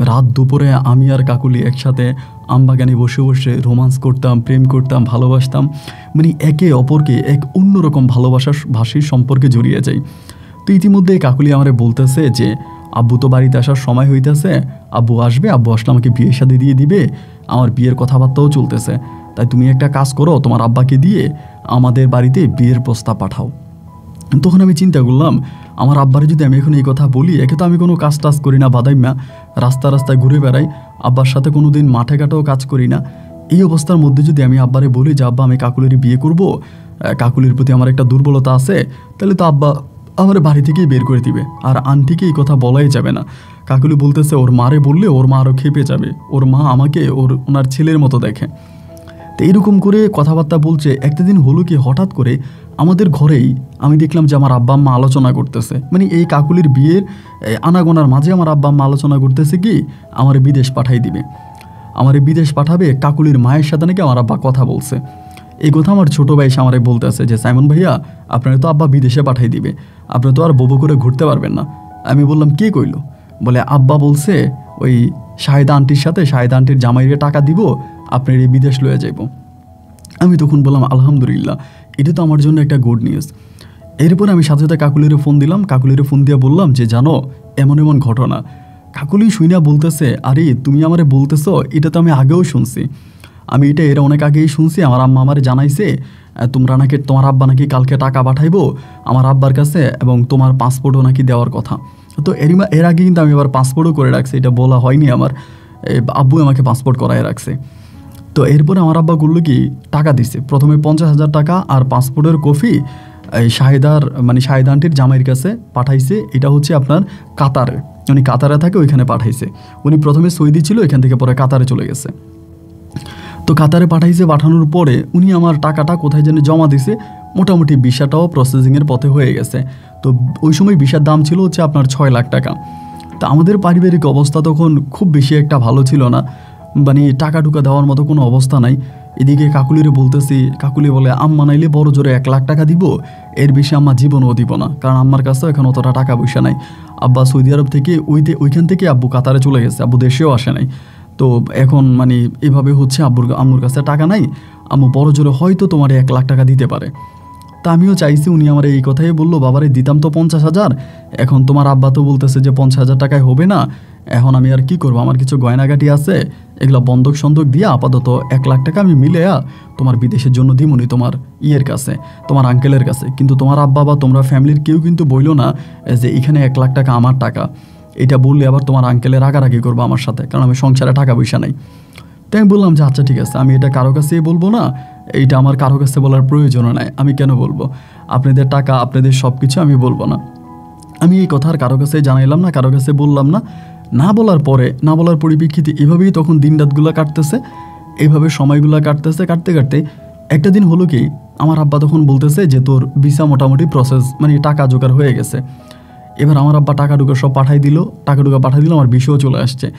রাত দুপুরে আমি আর কাকুলি একসাথে আম বাগানে বসে বসে রোমান্স করতাম, প্রেম করতাম, ভালোবাসতাম। মানে একে অপরকে এক অন্যরকম ভালোবাসার সম্পর্কে জড়িয়ে যাই। তো ইতিমধ্যে কাকুলি আমারে বলতেছে যে আব্বু তো বাড়িতে আসার সময় হইতেছে, আব্বু আসবে, আব্বু আসলে আমাকে বিয়ে শাদী দিয়ে দিবে, আমার বিয়ের কথাবার্তাও চলতেছে, তাই তুমি একটা কাজ করো, তোমার আব্বাকে দিয়ে আমাদের বাড়িতে বিয়ের প্রস্তাব পাঠাও। তখন আমি চিন্তা করলাম, আমার আব্বারে যদি আমি এখন এই কথা বলি, একে তো আমি কোনো কাজ টাজ করি না, বাদাইমা রাস্তায় ঘুরে বেড়াই, আব্বার সাথে কোনো দিন মাঠে ঘাটেও কাজ করি না। এই অবস্থার মধ্যে যদি আমি আব্বারে বলি যে আব্বা আমি কাকুলির বিয়ে করব, কাকুলির প্রতি আমার একটা দুর্বলতা আছে, তাহলে তো আব্বা আমার বাড়ি থেকেই বের করে দিবে। আর আন্টিকে এই কথা বলাই যাবে না। কাকুলি বলতেছে ওর মারে বললে ওর মা আরও খেপে যাবে, ওর মা আমাকে ওনার ছেলের মতো দেখে। তো এইরকম করে কথাবার্তা বলছে। একটা দিন হলো কি, হঠাৎ করে আমাদের ঘরেই আমি দেখলাম যে আমার আব্বা আম্মা আলোচনা করতেছে, মানে এই কাকুলির বিয়ের আনাগোনার মাঝে আমার আব্বা আম্মা আলোচনা করতেছে কি আমার বিদেশ পাঠাই দিবে, আমার বিদেশ পাঠাবে। কাকুলির মায়ের সাথে নাকি আমার আব্বা কথা বলছে। এই কথা আমার ছোটো ভাই এসে আমারে বলতেছে যে সাইমন ভাইয়া আপনারা তো আব্বা বিদেশে পাঠাই দিবে, আপনি তো আর বউ করে ঘুরতে পারবেন না। আমি বললাম কে কইল? বলে আব্বা বলছে ওই শাহেদা আন্টির সাথে শাহেদা আন্টির জামাইরে টাকা দিব, আপনার এই বিদেশ লয়ে যাইব। আমি তখন বললাম আলহামদুলিল্লাহ, এটা তো আমার জন্য একটা গুড নিউজ। এরপর আমি সাথে সাথে কাকুলিরে ফোন দিলাম, কাকুলিরে ফোন দিয়ে বললাম যে জানো এমন এমন ঘটনা। কাকুলি শুইনা বলতেছে আরে তুমি আমারে বলতেছো, এটা তো আমি আগেও শুনছি, আমি এটা এর অনেক আগেই শুনছি, আমার আম্মা আমারে জানাইছে তোমরা নাকি তোমার আব্বা নাকি কালকে টাকা পাঠাইবো আমার আব্বার কাছে এবং তোমার পাসপোর্টও নাকি দেওয়ার কথা। তো এর আগে কিন্তু আমি আবার পাসপোর্টও করে রাখছি, এটা বলা হয়নি আমার, আব্বু আমাকে পাসপোর্ট করায় রাখছে। তো এরপরে আমার আব্বা করলো কি টাকা দিছে, প্রথমে 50,000 টাকা আর পাসপোর্টের কপি এই শাহেদা আন্টির জামাইয়ের কাছে পাঠাইছে। এটা হচ্ছে আপনার কাতারে, উনি কাতারে থাকে ওইখানে পাঠাইছে। উনি প্রথমে সৌদি ছিল, এখান থেকে পরে কাতারে চলে গেছে। তো কাতারে পাঠাইছে, পাঠানোর পরে উনি আমার টাকাটা কোথায় যেন জমা দিছে, মোটামুটি ভিসাটাও প্রসেসিংয়ের পথে হয়ে গেছে। তো ওই সময় ভিসার দাম ছিল হচ্ছে আপনার 6 লাখ টাকা। তো আমাদের পারিবারিক অবস্থা তখন খুব বেশি একটা ভালো ছিল না, মানে টাকা টুকা দেওয়ার মতো কোনো অবস্থা নাই। এদিকে কাকুলিরে বলতেছি, কাকুলি বলে আম্মা নাইলে বড় জোরে 1 লাখ টাকা দিব, এর বেশি আম্মা জীবনও দিব না, কারণ আম্মার কাছেও এখন অতটা টাকা পয়সা নাই। আব্বা সৌদি আরব থেকে ওইখান থেকে আব্বু কাতারে চলে গেছে, আব্বু দেশেও আসে নাই। তো এখন মানে এভাবে হচ্ছে আম্মুর কাছে টাকা নাই, আম্মু বড় জোরে হয়তো তোমার 1 লাখ টাকা দিতে পারে। তা আমিও চাইছি, উনি আমার এই কথাই বললো বাবারে দিতাম তো 50,000, এখন তোমার আব্বা তো বলতেছে যে 50,000 টাকায় হবে না, এখন আমি আর কি করবো, আমার কিছু গয়নাগাটি আছে, এগুলো বন্ধক সন্ধক দিয়ে আপাতত 1 লাখ টাকা আমি মিলে তোমার বিদেশের জন্য দিমুনি তোমার ইয়ের কাছে, তোমার আঙ্কেলের কাছে। কিন্তু তোমার আব্বা বা তোমরা ফ্যামিলির কেউ কিন্তু বইলো না যে এখানে 1 লাখ টাকা আমার টাকা, এটা বললে আবার তোমার আঙ্কেলের রাগারাগি করবো আমার সাথে, কারণ আমি সংসারে টাকা পয়সা নাই। তাই আমি বললাম যে আচ্ছা ঠিক আছে, আমি এটা কারো কাছেই বলবো না, এইটা আমার কারো কাছে বলার প্রয়োজনও নাই, আমি কেন বলবো, আপনাদের টাকা আপনাদের সব কিছু আমি বলবো না। আমি এই কথা আর কারো কাছে জানাইলাম না, কারো কাছে বললাম না। না বলার পরিপ্রেক্ষিতে এভাবেই তখন দিন রাতগুলো কাটতেছে, এইভাবে সময়গুলো কাটতে কাটতে একটা দিন হলো কি, আমার আব্বা তখন বলতেছে যে তোর ভিসা মোটামুটি প্রসেস মানে টাকা জোগাড় হয়ে গেছে। এবার আমার আব্বা টাকা সব পাঠাই দিল, আমার ভিসাও চলে আসছে।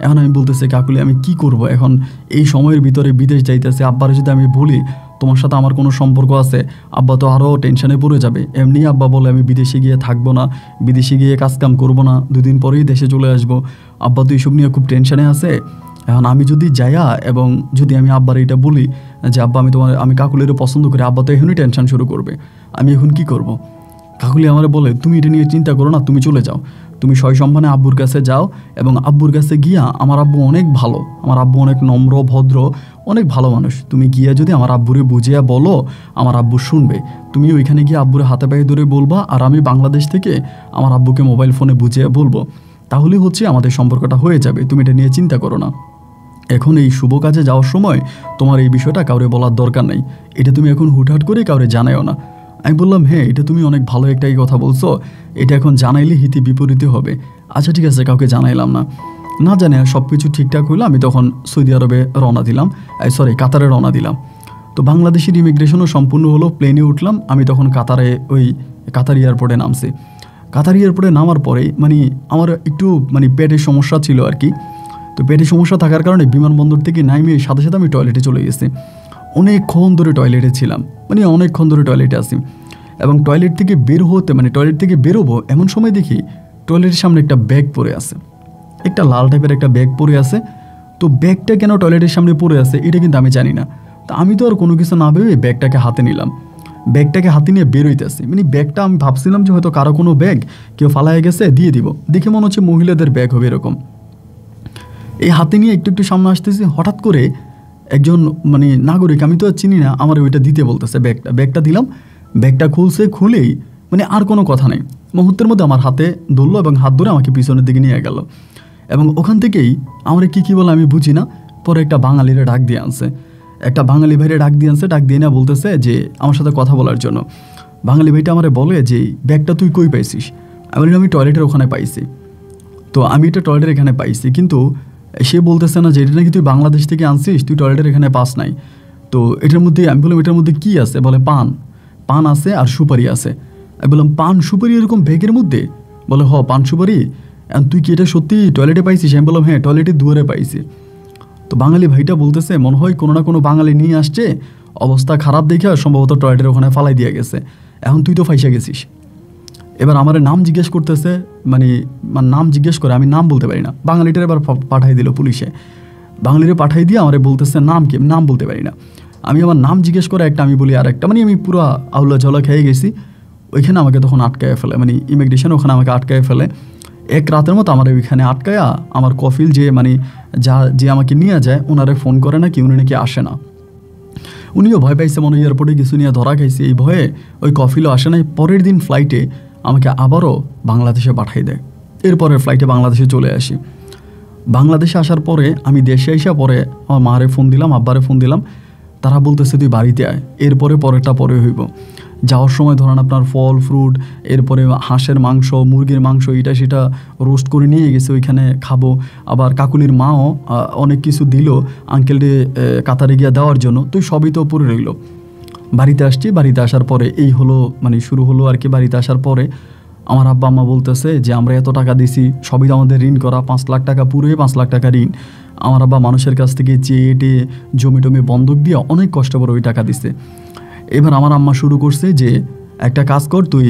এখন আমি বলতেছি কাকুলি আমি কি করব, এখন এই সময়ের ভিতরে বিদেশ যাইতেছে, আব্বারে যদি আমি বলি তোমার সাথে আমার কোনো সম্পর্ক আছে, আব্বা তো আরও টেনশনে পড়ে যাবে। এমনি আব্বা বলে আমি বিদেশে গিয়ে থাকবো না, বিদেশে গিয়ে কাজকাম করবো না, 2 দিন পরেই দেশে চলে আসবো, আব্বা তো এইসব নিয়ে খুব টেনশনে আছে। এখন আমি যদি যাইয়া এবং যদি আমি আব্বার এটা বলি যে আব্বা আমি কাকুলিরও পছন্দ করি, আব্বা তো এখনই টেনশন শুরু করবে, আমি এখন কি করব। কাকুলি আমার বলে তুমি এটা নিয়ে চিন্তা করো না, তুমি চলে যাও, তুমি সসম্মানে আব্বুর কাছে যাও, এবং আব্বুর কাছে গিয়া আমার আব্বু অনেক ভালো, আমার আব্বু অনেক নম্র ভদ্র, অনেক ভালো মানুষ, তুমি গিয়া যদি আমার আব্বুরে বুঝিয়া বলো আমার আব্বু শুনবে, তুমি ওইখানে গিয়ে আব্বুরে হাতে পায়ে ধরে বলবা, আর আমি বাংলাদেশ থেকে আমার আব্বুকে মোবাইল ফোনে বুঝিয়ে বলবো, তাহলে হচ্ছে আমাদের সম্পর্কটা হয়ে যাবে, তুমি এটা নিয়ে চিন্তা করো না। এখন এই শুভ কাজে যাওয়ার সময় তোমার এই বিষয়টা কাউরে বলার দরকার নেই, এটা তুমি এখন হুটহাট করে কাউরে জানাইও না। আমি বললাম হ্যাঁ এটা তুমি অনেক ভালো একটাই কথা বলছো, এটা এখন জানাইলে হিতে বিপরীতে হবে। আচ্ছা ঠিক আছে, কাউকে জানাইলাম না জানে সব কিছু ঠিকঠাক হইলো। আমি তখন সৌদি আরবে রওনা দিলাম, কাতারে রওনা দিলাম। তো বাংলাদেশের ইমিগ্রেশনও সম্পূর্ণ হলো, প্লেনে উঠলাম। আমি তখন কাতার এয়ারপোর্টে নামছি। কাতার এয়ারপোর্টে নামার পরে মানে আমার একটু মানে পেটের সমস্যা ছিল আর কি। তো পেটের সমস্যা থাকার কারণে বিমানবন্দর থেকে নামিয়ে সাথে সাথে আমি টয়লেটে চলে গেছি। অনেকক্ষণ ধরে টয়লেটে ছিলাম, মানে অনেকক্ষণ ধরে টয়লেটে আসি, এবং টয়লেট থেকে বেরোবো এমন সময় দেখি টয়লেটের সামনে একটা ব্যাগ পড়ে আছে, একটা লাল টাইপের একটা ব্যাগ পড়ে আছে। তো ব্যাগটা কেন টয়লেটের সামনে পড়ে আছে এটা কিন্তু আমি জানি না। তো আমি তো আর কোনো কিছু না ভেবে ব্যাগটাকে হাতে নিলাম, ব্যাগটাকে হাতে নিয়ে বেরোইতেছি। মানে ব্যাগটা আমি ভাবছিলাম যে হয়তো কারো কোনো ব্যাগ কেউ ফালায় গেছে, দিয়ে দিব, দেখে মনে হচ্ছে মহিলাদের ব্যাগ হবে এরকম। এই হাতে নিয়ে একটু সামনে আসতেছি, হঠাৎ করে একজন মানে নাগরিক, আমি তো আর চিনি না, আমার ওইটা দিতে বলতেছে ব্যাগটা দিলাম। ব্যাগটা খুলেই মানে আর কোনো কথা নেই, মুহূর্তের মধ্যে আমার হাতে ধরলো এবং হাত ধরে আমাকে পিছনের দিকে নিয়ে গেল। এবং ওখান থেকেই আমার কী বলে আমি বুঝি না, পরে একটা বাঙালিরে ডাক দিয়ে আনছে, একটা বাঙালি ভাইরে ডাক দিয়ে না বলতেছে যে আমার সাথে কথা বলার জন্য। বাঙালি ভাইটা আমারে বলে যে ব্যাগটা তুই কই পাইছিস? আমি টয়লেটের ওখানে পাইছি। তো আমি এটা টয়লেটের এখানে পাইছি, কিন্তু সে বলতেছে না যে এটা নাকি তুই বাংলাদেশ থেকে আনছিস, তুই টয়লেটের এখানে পাস নাই। তো এটার মধ্যে আমি বললাম এটার মধ্যে কী আছে? বলে পান আছে আর সুপারি আছে। আমি বললাম পান সুপারি এরকম ব্যাগের মধ্যে? বলে পান সুপারি, তুই কি এটা সত্যি টয়লেটে পাইছিস? আমি বললাম হ্যাঁ টয়লেটের দুয়ারে পাইছি। তো বাঙালি ভাইটা বলতেছে মনে হয় কোনো না কোনো বাঙালি নিয়ে আসছে, অবস্থা খারাপ দেখে সম্ভবত টয়লেটের ওখানে ফালাই দিয়ে গেছে। এখন তুই তো ফাইসা গেছিস। এবার আমার নাম জিজ্ঞেস করতেছে, মানে নাম জিজ্ঞেস করে, আমি নাম বলতে পারি না। বাঙালিটার এবার পাঠাই দিল পুলিশে, বাঙালিরে পাঠাই দিয়ে আমারে বলতেছে নাম কি, নাম বলতে পারি না। আমি আমার নাম জিজ্ঞেস করে একটা, আমি বলি আর একটা, মানে আমি পুরো আউলা ঝলা খেয়ে গেছি। ওইখানে আমাকে তখন আটকায় ফেলে, মানে ইমিগ্রেশন ওখানে আমাকে আটকায় ফেলে। এক রাতের মতো আমার ওইখানে আটকায়া আমার কফিল যে মানে যে আমাকে নিয়ে যায় ওনারে ফোন করে না কি, উনি নাকি আসে না। উনিও ভয় পাইছে, মনে হয় এয়ারপোর্টে কিছু নিয়ে ধরা খাইছে, এই ভয়ে ওই কফিলও আসে নাই। পরের দিন ফ্লাইটে আমাকে আবারও বাংলাদেশে পাঠাই দেয়। এরপরের ফ্লাইটে বাংলাদেশে চলে আসি। বাংলাদেশে আসার পরে আমি দেশে আসা পরে আমার মারে ফোন দিলাম, আব্বারে ফোন দিলাম, তারা বলতেছে তুই বাড়িতে আয়, এরপরে পরেরটা পরে হইব। যাওয়ার সময় ধরেন আপনার ফল ফ্রুট, এরপরে হাঁসের মাংস, মুরগির মাংস, এটা সেটা রোস্ট করে নিয়ে গেছে, ওইখানে খাবো। আবার কাকুলির মাও অনেক কিছু দিল আঙ্কেলরে কাতারে গিয়ে দেওয়ার জন্য, তুই সবই তো পরে রইল। বাড়িতে আসছি, বাড়িতে আসার পরে এই হলো মানে শুরু হলো আর কি। বাড়িতে আসার পরে আমার আব্বা আম্মা বলতেছে যে আমরা এত টাকা দিছি, সবই তো আমাদের ঋণ করা, 5 লাখ টাকা, পুরোই 5 লাখ টাকা ঋণ। আমার আব্বা মানুষের কাছ থেকে চেয়ে জমি টমি বন্ধক দিয়ে অনেক কষ্ট করে ওই টাকা দিছে। এবার আমার আম্মা শুরু করছে যে একটা কাজ কর, তুই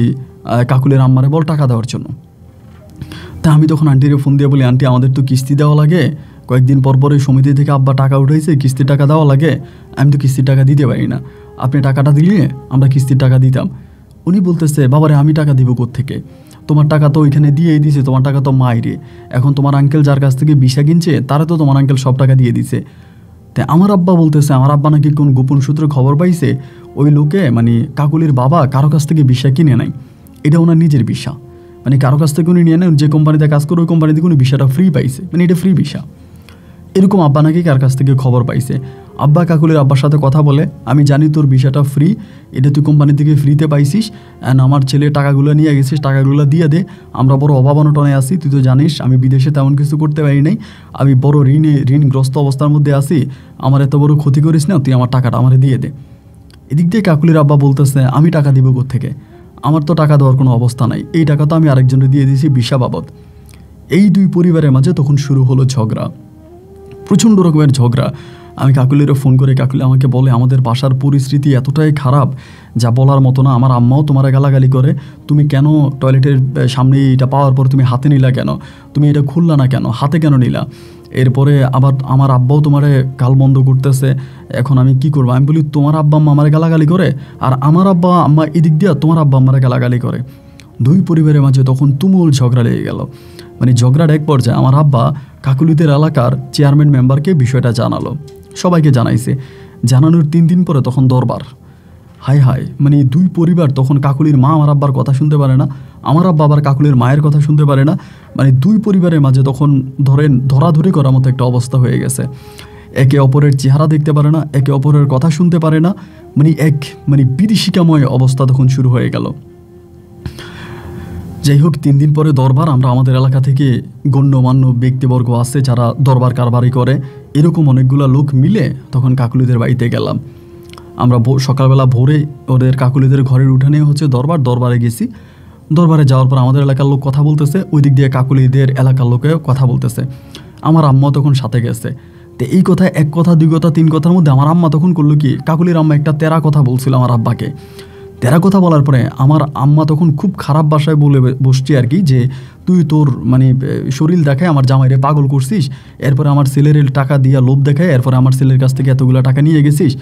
কাকুলের আম্মারে বল টাকা দেওয়ার জন্য। তা আমি তখন আন্টিরে ফোন দিয়ে বলি, আন্টি আমাদের তো কিস্তি দেওয়া লাগে, কয়েকদিন পর পরে সমিতি থেকে আব্বা টাকা উঠাইছে, কিস্তির টাকা দেওয়া লাগে, আমি তো কিস্তির টাকা দিতে পারি না, আপনি টাকাটা দিলে আমরা কিস্তির টাকা দিতাম। উনি বলতেছে, বাবারে আমি টাকা দিব কোত্থেকে, তোমার টাকা তো ওইখানে দিয়েই দিছে, তোমার টাকা তো মাইরে, এখন তোমার আঙ্কেল যার কাছ থেকে ভিসা কিনছে তারা তো তোমার আঙ্কেল সব টাকা দিয়ে দিছে। তাই আমার আব্বা বলতেছে, আমার আব্বা নাকি কোন গোপন সূত্রে খবর পাইছে ওই লোকে মানে কাকুলির বাবা কারো কাছ থেকে ভিসা কিনে নাই, এটা ওনার নিজের ভিসা, মানে কারো কাছ থেকে উনি নিয়ে নেন, যে কোম্পানিতে কাজ করে ওই কোম্পানি থেকে উনি ভিসাটা ফ্রি পাইছে, মানে এটা ফ্রি ভিসা। এরকম আব্বা নাকি কার কাছ থেকে খবর পাইছে। আব্বা কাকুলির আব্বার সাথে কথা বলে, আমি জানি তোর ভিসাটা ফ্রি, এটা তুই কোম্পানি থেকে ফ্রিতে পাইছিস, অ্যান্ড আমার ছেলে টাকাগুলো নিয়ে গেছিস, টাকাগুলো দিয়ে দে, আমরা বড় অভাবনটনে আছি, তুই তো জানিস আমি বিদেশে তেমন কিছু করতে পারি নাই, আমি বড় ঋণগ্রস্ত অবস্থার মধ্যে আছি, আমার এত বড় ক্ষতি করিস না, তুই আমার টাকাটা আমারে দিয়ে দে। এদিক দিয়ে কাকুলির আব্বা বলতেছে, আমি টাকা দিব কোত্থেকে, আমার তো টাকা দেওয়ার কোনো অবস্থা নাই, এই টাকা তো আমি আরেকজনের দিয়ে দিয়েছি ভিসা বাবদ। এই দুই পরিবারের মাঝে তখন শুরু হলো ঝগড়া, প্রচণ্ড রকমের ঝগড়া। আমি কাকুলিরও ফোন করে, কাকুলি আমাকে বলে আমাদের বাসার পরিস্থিতি এতটাই খারাপ যা বলার মতো না, আমার আম্মাও তোমার গালাগালি করে, তুমি কেন টয়লেটের সামনে এটা পাওয়ার পর তুমি হাতে নিলা কেন, তুমি এটা খুললা না কেন, হাতে কেন নিলা। এরপরে আবার আমার আব্বাও তোমারে গাল বন্ধ করতেছে, এখন আমি কি করবো। আমি বলি তোমার আব্বা আম্মা আমার গালাগালি করে, আর আমার আব্বা আম্মা এদিক দিয়ে তোমার আব্বা আম্মারা গালাগালি করে। দুই পরিবারের মাঝে তখন তুমুল ঝগড়া লেগে গেল। মানে ঝগড়ার এক পর্যায়ে আমার আব্বা কাকুলিদের এলাকার চেয়ারম্যান মেম্বারকে বিষয়টা জানালো, সবাইকে জানাইছে। জানানোর 3 দিন পরে তখন দরবার। হায় হায়, মানে দুই পরিবার তখন, কাকুলির মা আমার আব্বার কথা শুনতে পারে না, আমার আব্বা আবার কাকুলির মায়ের কথা শুনতে পারে না, মানে দুই পরিবারের মাঝে তখন ধরেন ধরাধরি করার মতো একটা অবস্থা হয়ে গেছে। একে অপরের চেহারা দেখতে পারে না, একে অপরের কথা শুনতে পারে না, মানে বিভীষিকাময় অবস্থা তখন শুরু হয়ে গেল। যাই হোক, 3 দিন পরে দরবার। আমরা আমাদের এলাকা থেকে গণ্যমান্য ব্যক্তিবর্গ আছে যারা দরবার কারবারি করে, এরকম অনেকগুলো লোক মিলে তখন কাকুলিদের বাড়িতে গেলাম। আমরা সকালবেলা ভোরে ওদের কাকুলিদের ঘরের উঠানে হচ্ছে দরবারে গেছি। দরবারে যাওয়ার পর আমাদের এলাকার লোক কথা বলতেছে, ওই দিক দিয়ে কাকুলিদের এলাকার লোকেও কথা বলতেছে। আমার আম্মা তখন সাথে গেছে। তো এই কথা, 1 কথা 2 কথা 3 কথার মধ্যে আমার আম্মা তখন করলো কি, কাকুলির আম্মা একটা তেরা কথা বলছিল আমার আব্বাকে। তেরা কথা বলার পরে আমার আম্মা তখন খুব খারাপ ভাষায় বলে বসছি আর কি, যে তুই তোর মানে শরীর দেখায় আমার জামাইরে পাগল করছিস, এরপরে আমার ছেলের টাকা দিয়া লোভ দেখায়, এরপরে আমার ছেলের কাছ থেকে এতগুলো টাকা নিয়ে গেছিস।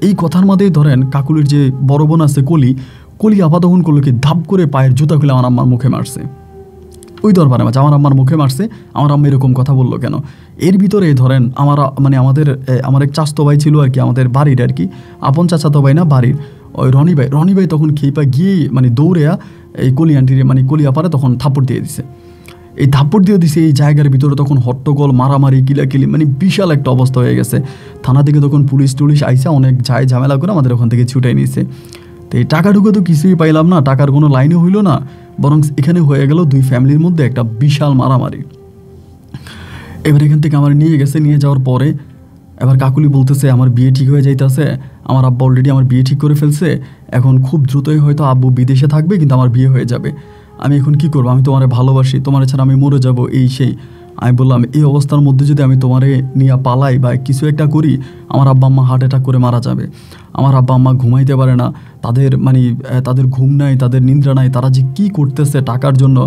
এই কথার মধ্যেই ধরেন কাকুলির যে বড় বোন আছে কলি আপা তখন করলো কি, ধাপ করে পায়ের জুতা খুলে আমার আম্মার মুখে মারছে। ওই দরবারে মাঝে আমার আম্মার মুখে মারছে। আমার আম্মা এরকম কথা বললো কেন। এর ভিতরে ধরেন আমার এক চাচাতো ভাই ছিল আর কি, আমাদের বাড়ির আর কি, আপন চাচাতো ভাই না, বাড়ির ওই রনি ভাই তখন খেপা গিয়ে মানে দৌড়ে এই কলি আন্টিরে মানে কলি আপারে তখন থাপ্পড় দিয়ে দিছে। এই থাপ্পড় দিয়ে দিছে, এই জায়গার ভিতরে তখন হট্টগোল, মারামারি, কিলাকিলি, মানে বিশাল একটা অবস্থা হয়ে গেছে। থানা থেকে তখন পুলিশ টুলিশ আইসা অনেক ঝামেলা করে আমাদের ওখান থেকে ছুটাই নিয়েছে। তো এই টাকা ঢুকে তো কিছুই পাইলাম না, টাকার কোনো লাইনে হইল না, বরং এখানে হয়ে গেল দুই ফ্যামিলির মধ্যে একটা বিশাল মারামারি। এবার এখান থেকে আমার নিয়ে গেছে, নিয়ে যাওয়ার পরে এবার কাকুলি বলতেছে আমার বিয়ে ঠিক হয়ে যাইতেছে, আমার আব্বা অলরেডি আমার বিয়ে ঠিক করে ফেলছে, এখন খুব দ্রুতই হয়তো আব্বু বিদেশে থাকবে, কিন্তু আমার বিয়ে হয়ে যাবে, আমি এখন কি করবো, আমি তোমারে ভালোবাসি, তোমার ছাড়া আমি মরে যাবো, এই সেই। আমি বললাম এই অবস্থার মধ্যে যদি আমি তোমারে নিয়ে পালাই বা কিছু একটা করি, আমার আব্বা আম্মা হার্ট অ্যাটাক করে মারা যাবে। আমার আব্বা আম্মা ঘুমাইতে পারে না, তাদের ঘুম নাই, তাদের নিদ্রা নাই। তারা যে কী করতেছে টাকার জন্য,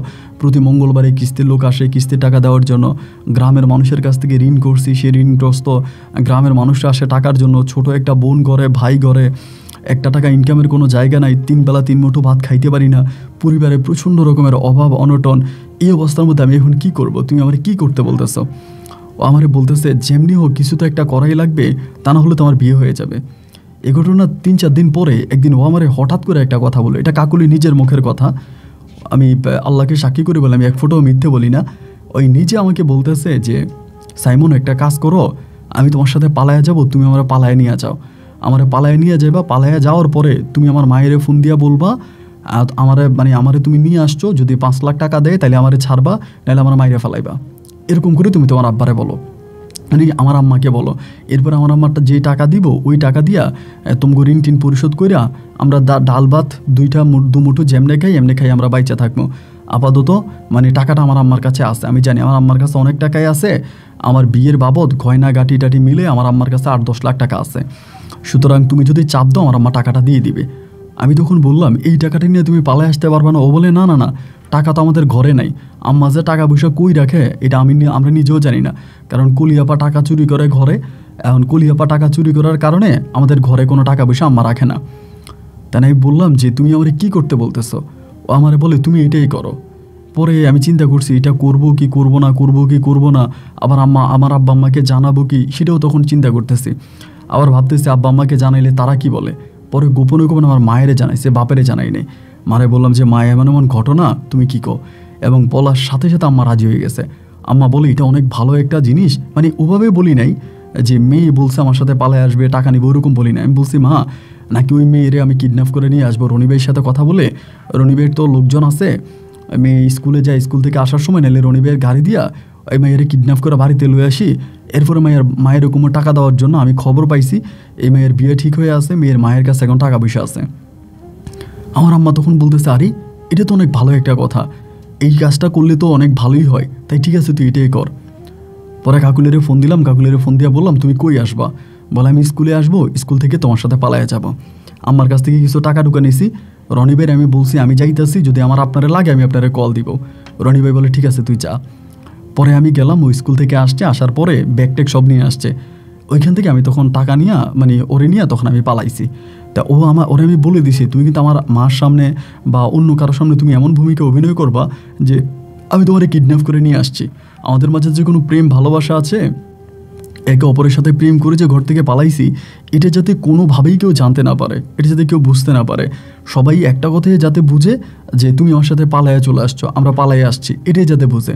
প্রতি মঙ্গলবারে কিস্তির লোক আসে কিস্তির টাকা দেওয়ার জন্য। গ্রামের মানুষের কাছ থেকে ঋণ করছি, সে ঋণগ্রস্ত গ্রামের মানুষরা আসে টাকার জন্য। ছোট একটা বোন ঘরে, ভাই ঘরে, একটা টাকা ইনকামের কোনো জায়গা নাই, 3 বেলা 3 মুঠো ভাত খাইতে পারি না, পরিবারে প্রচণ্ড রকমের অভাব অনটন। এই অবস্থার মধ্যে আমি এখন কী করব? তুমি আমার কি করতে বলতেছো? ও আমারে বলতেছে যেমনি হোক কিছু তো একটা করাই লাগবে, তা না হলে তোমার বিয়ে হয়ে যাবে। এ ঘটনা 3-4 দিন পরে একদিন ও আমারে হঠাৎ করে একটা কথা বলে, এটা কাকুলি নিজের মুখের কথা, আমি আল্লাহকে সাক্ষী করে বলে আমি এক ফোঁটাও মিথ্যে বলি না। ওই নিজে আমাকে বলতেছে যে সাইমন একটা কাজ করো, আমি তোমার সাথে পালায়া যাব, তুমি আমার পালায় নিয়ে যাও। আমারে পালায় নিয়ে যাবা, পালায়া যাওয়ার পরে তুমি আমার মায়েরে ফোন দিয়া বলবা আমারে তুমি নিয়ে আসছো, যদি 5 লাখ টাকা দেয় তাহলে আমারে ছাড়বা, নাহলে আমার মায়েরে ফেলাইবা। এরকম করে তুমি তোমার আব্বারে বলো, মানে আমার আম্মাকে বলো। এরপর আমার আম্মারটা যে টাকা দিব ওই টাকা দিয়া তোমাকে ঋণ টিন পরিশোধ করিয়া আমরা ডাল ভাত 2 মুঠো যেমনে খাই এমনি খাই আমরা বাইচা থাকবো। আপাতত মানে টাকাটা আমার আম্মার কাছে আছে, আমি জানি আমার আম্মার কাছে অনেক টাকাই আছে। আমার বিয়ের বাবদ গয়না গাটি টাটি মিলে আমার আম্মার কাছে 8-10 লাখ টাকা আছে। সুতরাং তুমি যদি চাপ দাও আমার আম্মা টাকাটা দিয়ে দিবে। আমি তখন বললাম এই টাকাটা নিয়ে তুমি পালায় আসতে পারবে না। ও বলে না না না, টাকা তো আমাদের ঘরে নাই। আম্মা যে টাকা পয়সা কই রাখে এটা আমরা নিজেও জানি না, কারণ কলিয়াপা টাকা চুরি করে ঘরে। এখন কলিয়াপা টাকা চুরি করার কারণে আমাদের ঘরে কোনো টাকা পয়সা আম্মা রাখে না। তাই আমি বললাম যে তুমি আমারে কী করতে বলতেছো? ও আমারে বলে তুমি এটাই করো। পরে আমি চিন্তা করছি এটা করবো কি করবো না, আবার আমার আব্বা আম্মাকে জানাবো কি সেটাও তখন চিন্তা করতেছি। আবার ভাবতেছি আব্বা আম্মাকে জানাইলে তারা কি বলে। পরে গোপনে গোপনে আমার মায়েরে জানাইছে, বাপেরে জানাই নেই। মারে বললাম যে মা এমন এমন ঘটনা, তুমি কি কো? এবং বলার সাথে সাথে আম্মা রাজি হয়ে গেছে। আম্মা বলে এটা অনেক ভালো একটা জিনিস, মানে ওভাবে বলি নাই যে মেয়ে বলছে আমার সাথে পালায় আসবে টাকা নিব, ওরকম বলি নাই। আমি বলছি মা নাকি ওই মেয়েরে আমি কিডন্যাপ করে নিয়ে আসবো, রনি ভাইয়ের সাথে কথা বলে। রনি ভাইয়ের তো লোকজন আছে, মেয়ে স্কুলে যায়, স্কুল থেকে আসার সময় নাহলে রনি ভাইয়ের গাড়ি দিয়া ওই মেয়েরে কিডন্যাপ করে বাড়িতে লয়ে আসি। এরপরে মায়ের রকম টাকা দেওয়ার জন্য আমি খবর পাইছি এই মেয়ের বিয়ে ঠিক হয়ে আছে, মেয়ের মায়ের কাছে এখন টাকা পয়সা আছে। আমার আম্মা তখন বলতেছে আরে এটা তো অনেক ভালো একটা কথা, এই কাজটা করলে তো অনেক ভালোই হয়, তাই ঠিক আছে তুই এটাই কর। পরে কাকুলেরে ফোন দিলাম, কাকুলেরে ফোন দিয়ে বললাম তুমি কই আসবা? বলে আমি স্কুলে আসবো, স্কুল থেকে তোমার সাথে পালায়া যাব। আমার কাছ থেকে কিছু টাকা ঢুকে নিছি। রনি ভাইয়ের আমি বলছি আমি যাইতেছি, যদি আমার আপনারে লাগে আমি আপনারে কল দিব। রনি ভাই বলে ঠিক আছে তুই যা। পরে আমি গেলাম, ওই স্কুল থেকে আসার পরে ব্যাগ ট্যাগ সব নিয়ে আসছে। ওইখান থেকে আমি তখন টাকা নিয়ে ওরে নিয়ে তখন আমি পালাইছি। তা ওরে আমি বলে দিছি তুমি কিন্তু আমার মার সামনে বা অন্য কারোর সামনে তুমি এমন ভূমিকা অভিনয় করবা যে আমি তোমারে কিডন্যাপ করে নিয়ে আসছি। আমাদের মাঝে যে কোনো প্রেম ভালোবাসা আছে, একে অপরের সাথে প্রেম করে যে ঘর থেকে পালাইছি, এটা যাতে কোনোভাবেই কেউ জানতে না পারে, এটা যাতে কেউ বুঝতে না পারে। সবাই একটা কথাই যাতে বুঝে যে তুমি আমার সাথে পালাইয়া চলে আসছো, আমরা পালাইয়া আসছি, এটাই যাতে বুঝে।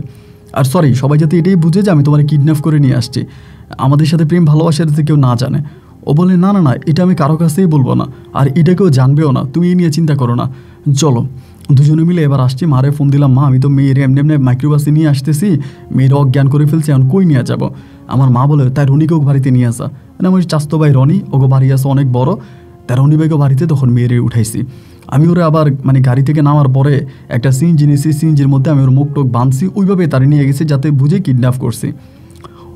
আর সবাই যাতে এটাই বুঝে যে আমি তোমার কিডন্যাপ করে নিয়ে আসছি, আমাদের সাথে প্রেম ভালোবাসা যাতে কেউ না জানে। ও বলে না না না, এটা আমি কারো কাছেই বলবো না, আর এটা কেউ জানবেও না, তুমি এই নিয়ে চিন্তা করো না। চলো দুজনে মিলে এবার আসছি। মারে ফোন দিলাম, মা আমি তো মেয়ের এমনি মাইক্রোবাসে নিয়ে আসতেছি, মেয়ের অজ্ঞান করে ফেলছি, এখন কই নিয়ে যাবো? আমার মা বলে তাই রনিকেও বাড়িতে নিয়ে আসা। মানে আমার চাস্তো ভাই রনি, ওগো বাড়ি আসা অনেক বড়, তাই রনি ভাইকে বাড়িতে তখন মেয়েরে উঠাইছি। আমি ওরে আবার গাড়ি থেকে নামার পরে একটা সিনজি নিয়েছি, সিনজির মধ্যে আমি ওর মুখ টোক বাঁধছি, ওইভাবে তারে নিয়ে গেছি যাতে বুঝে কিডন্যাপ করছি।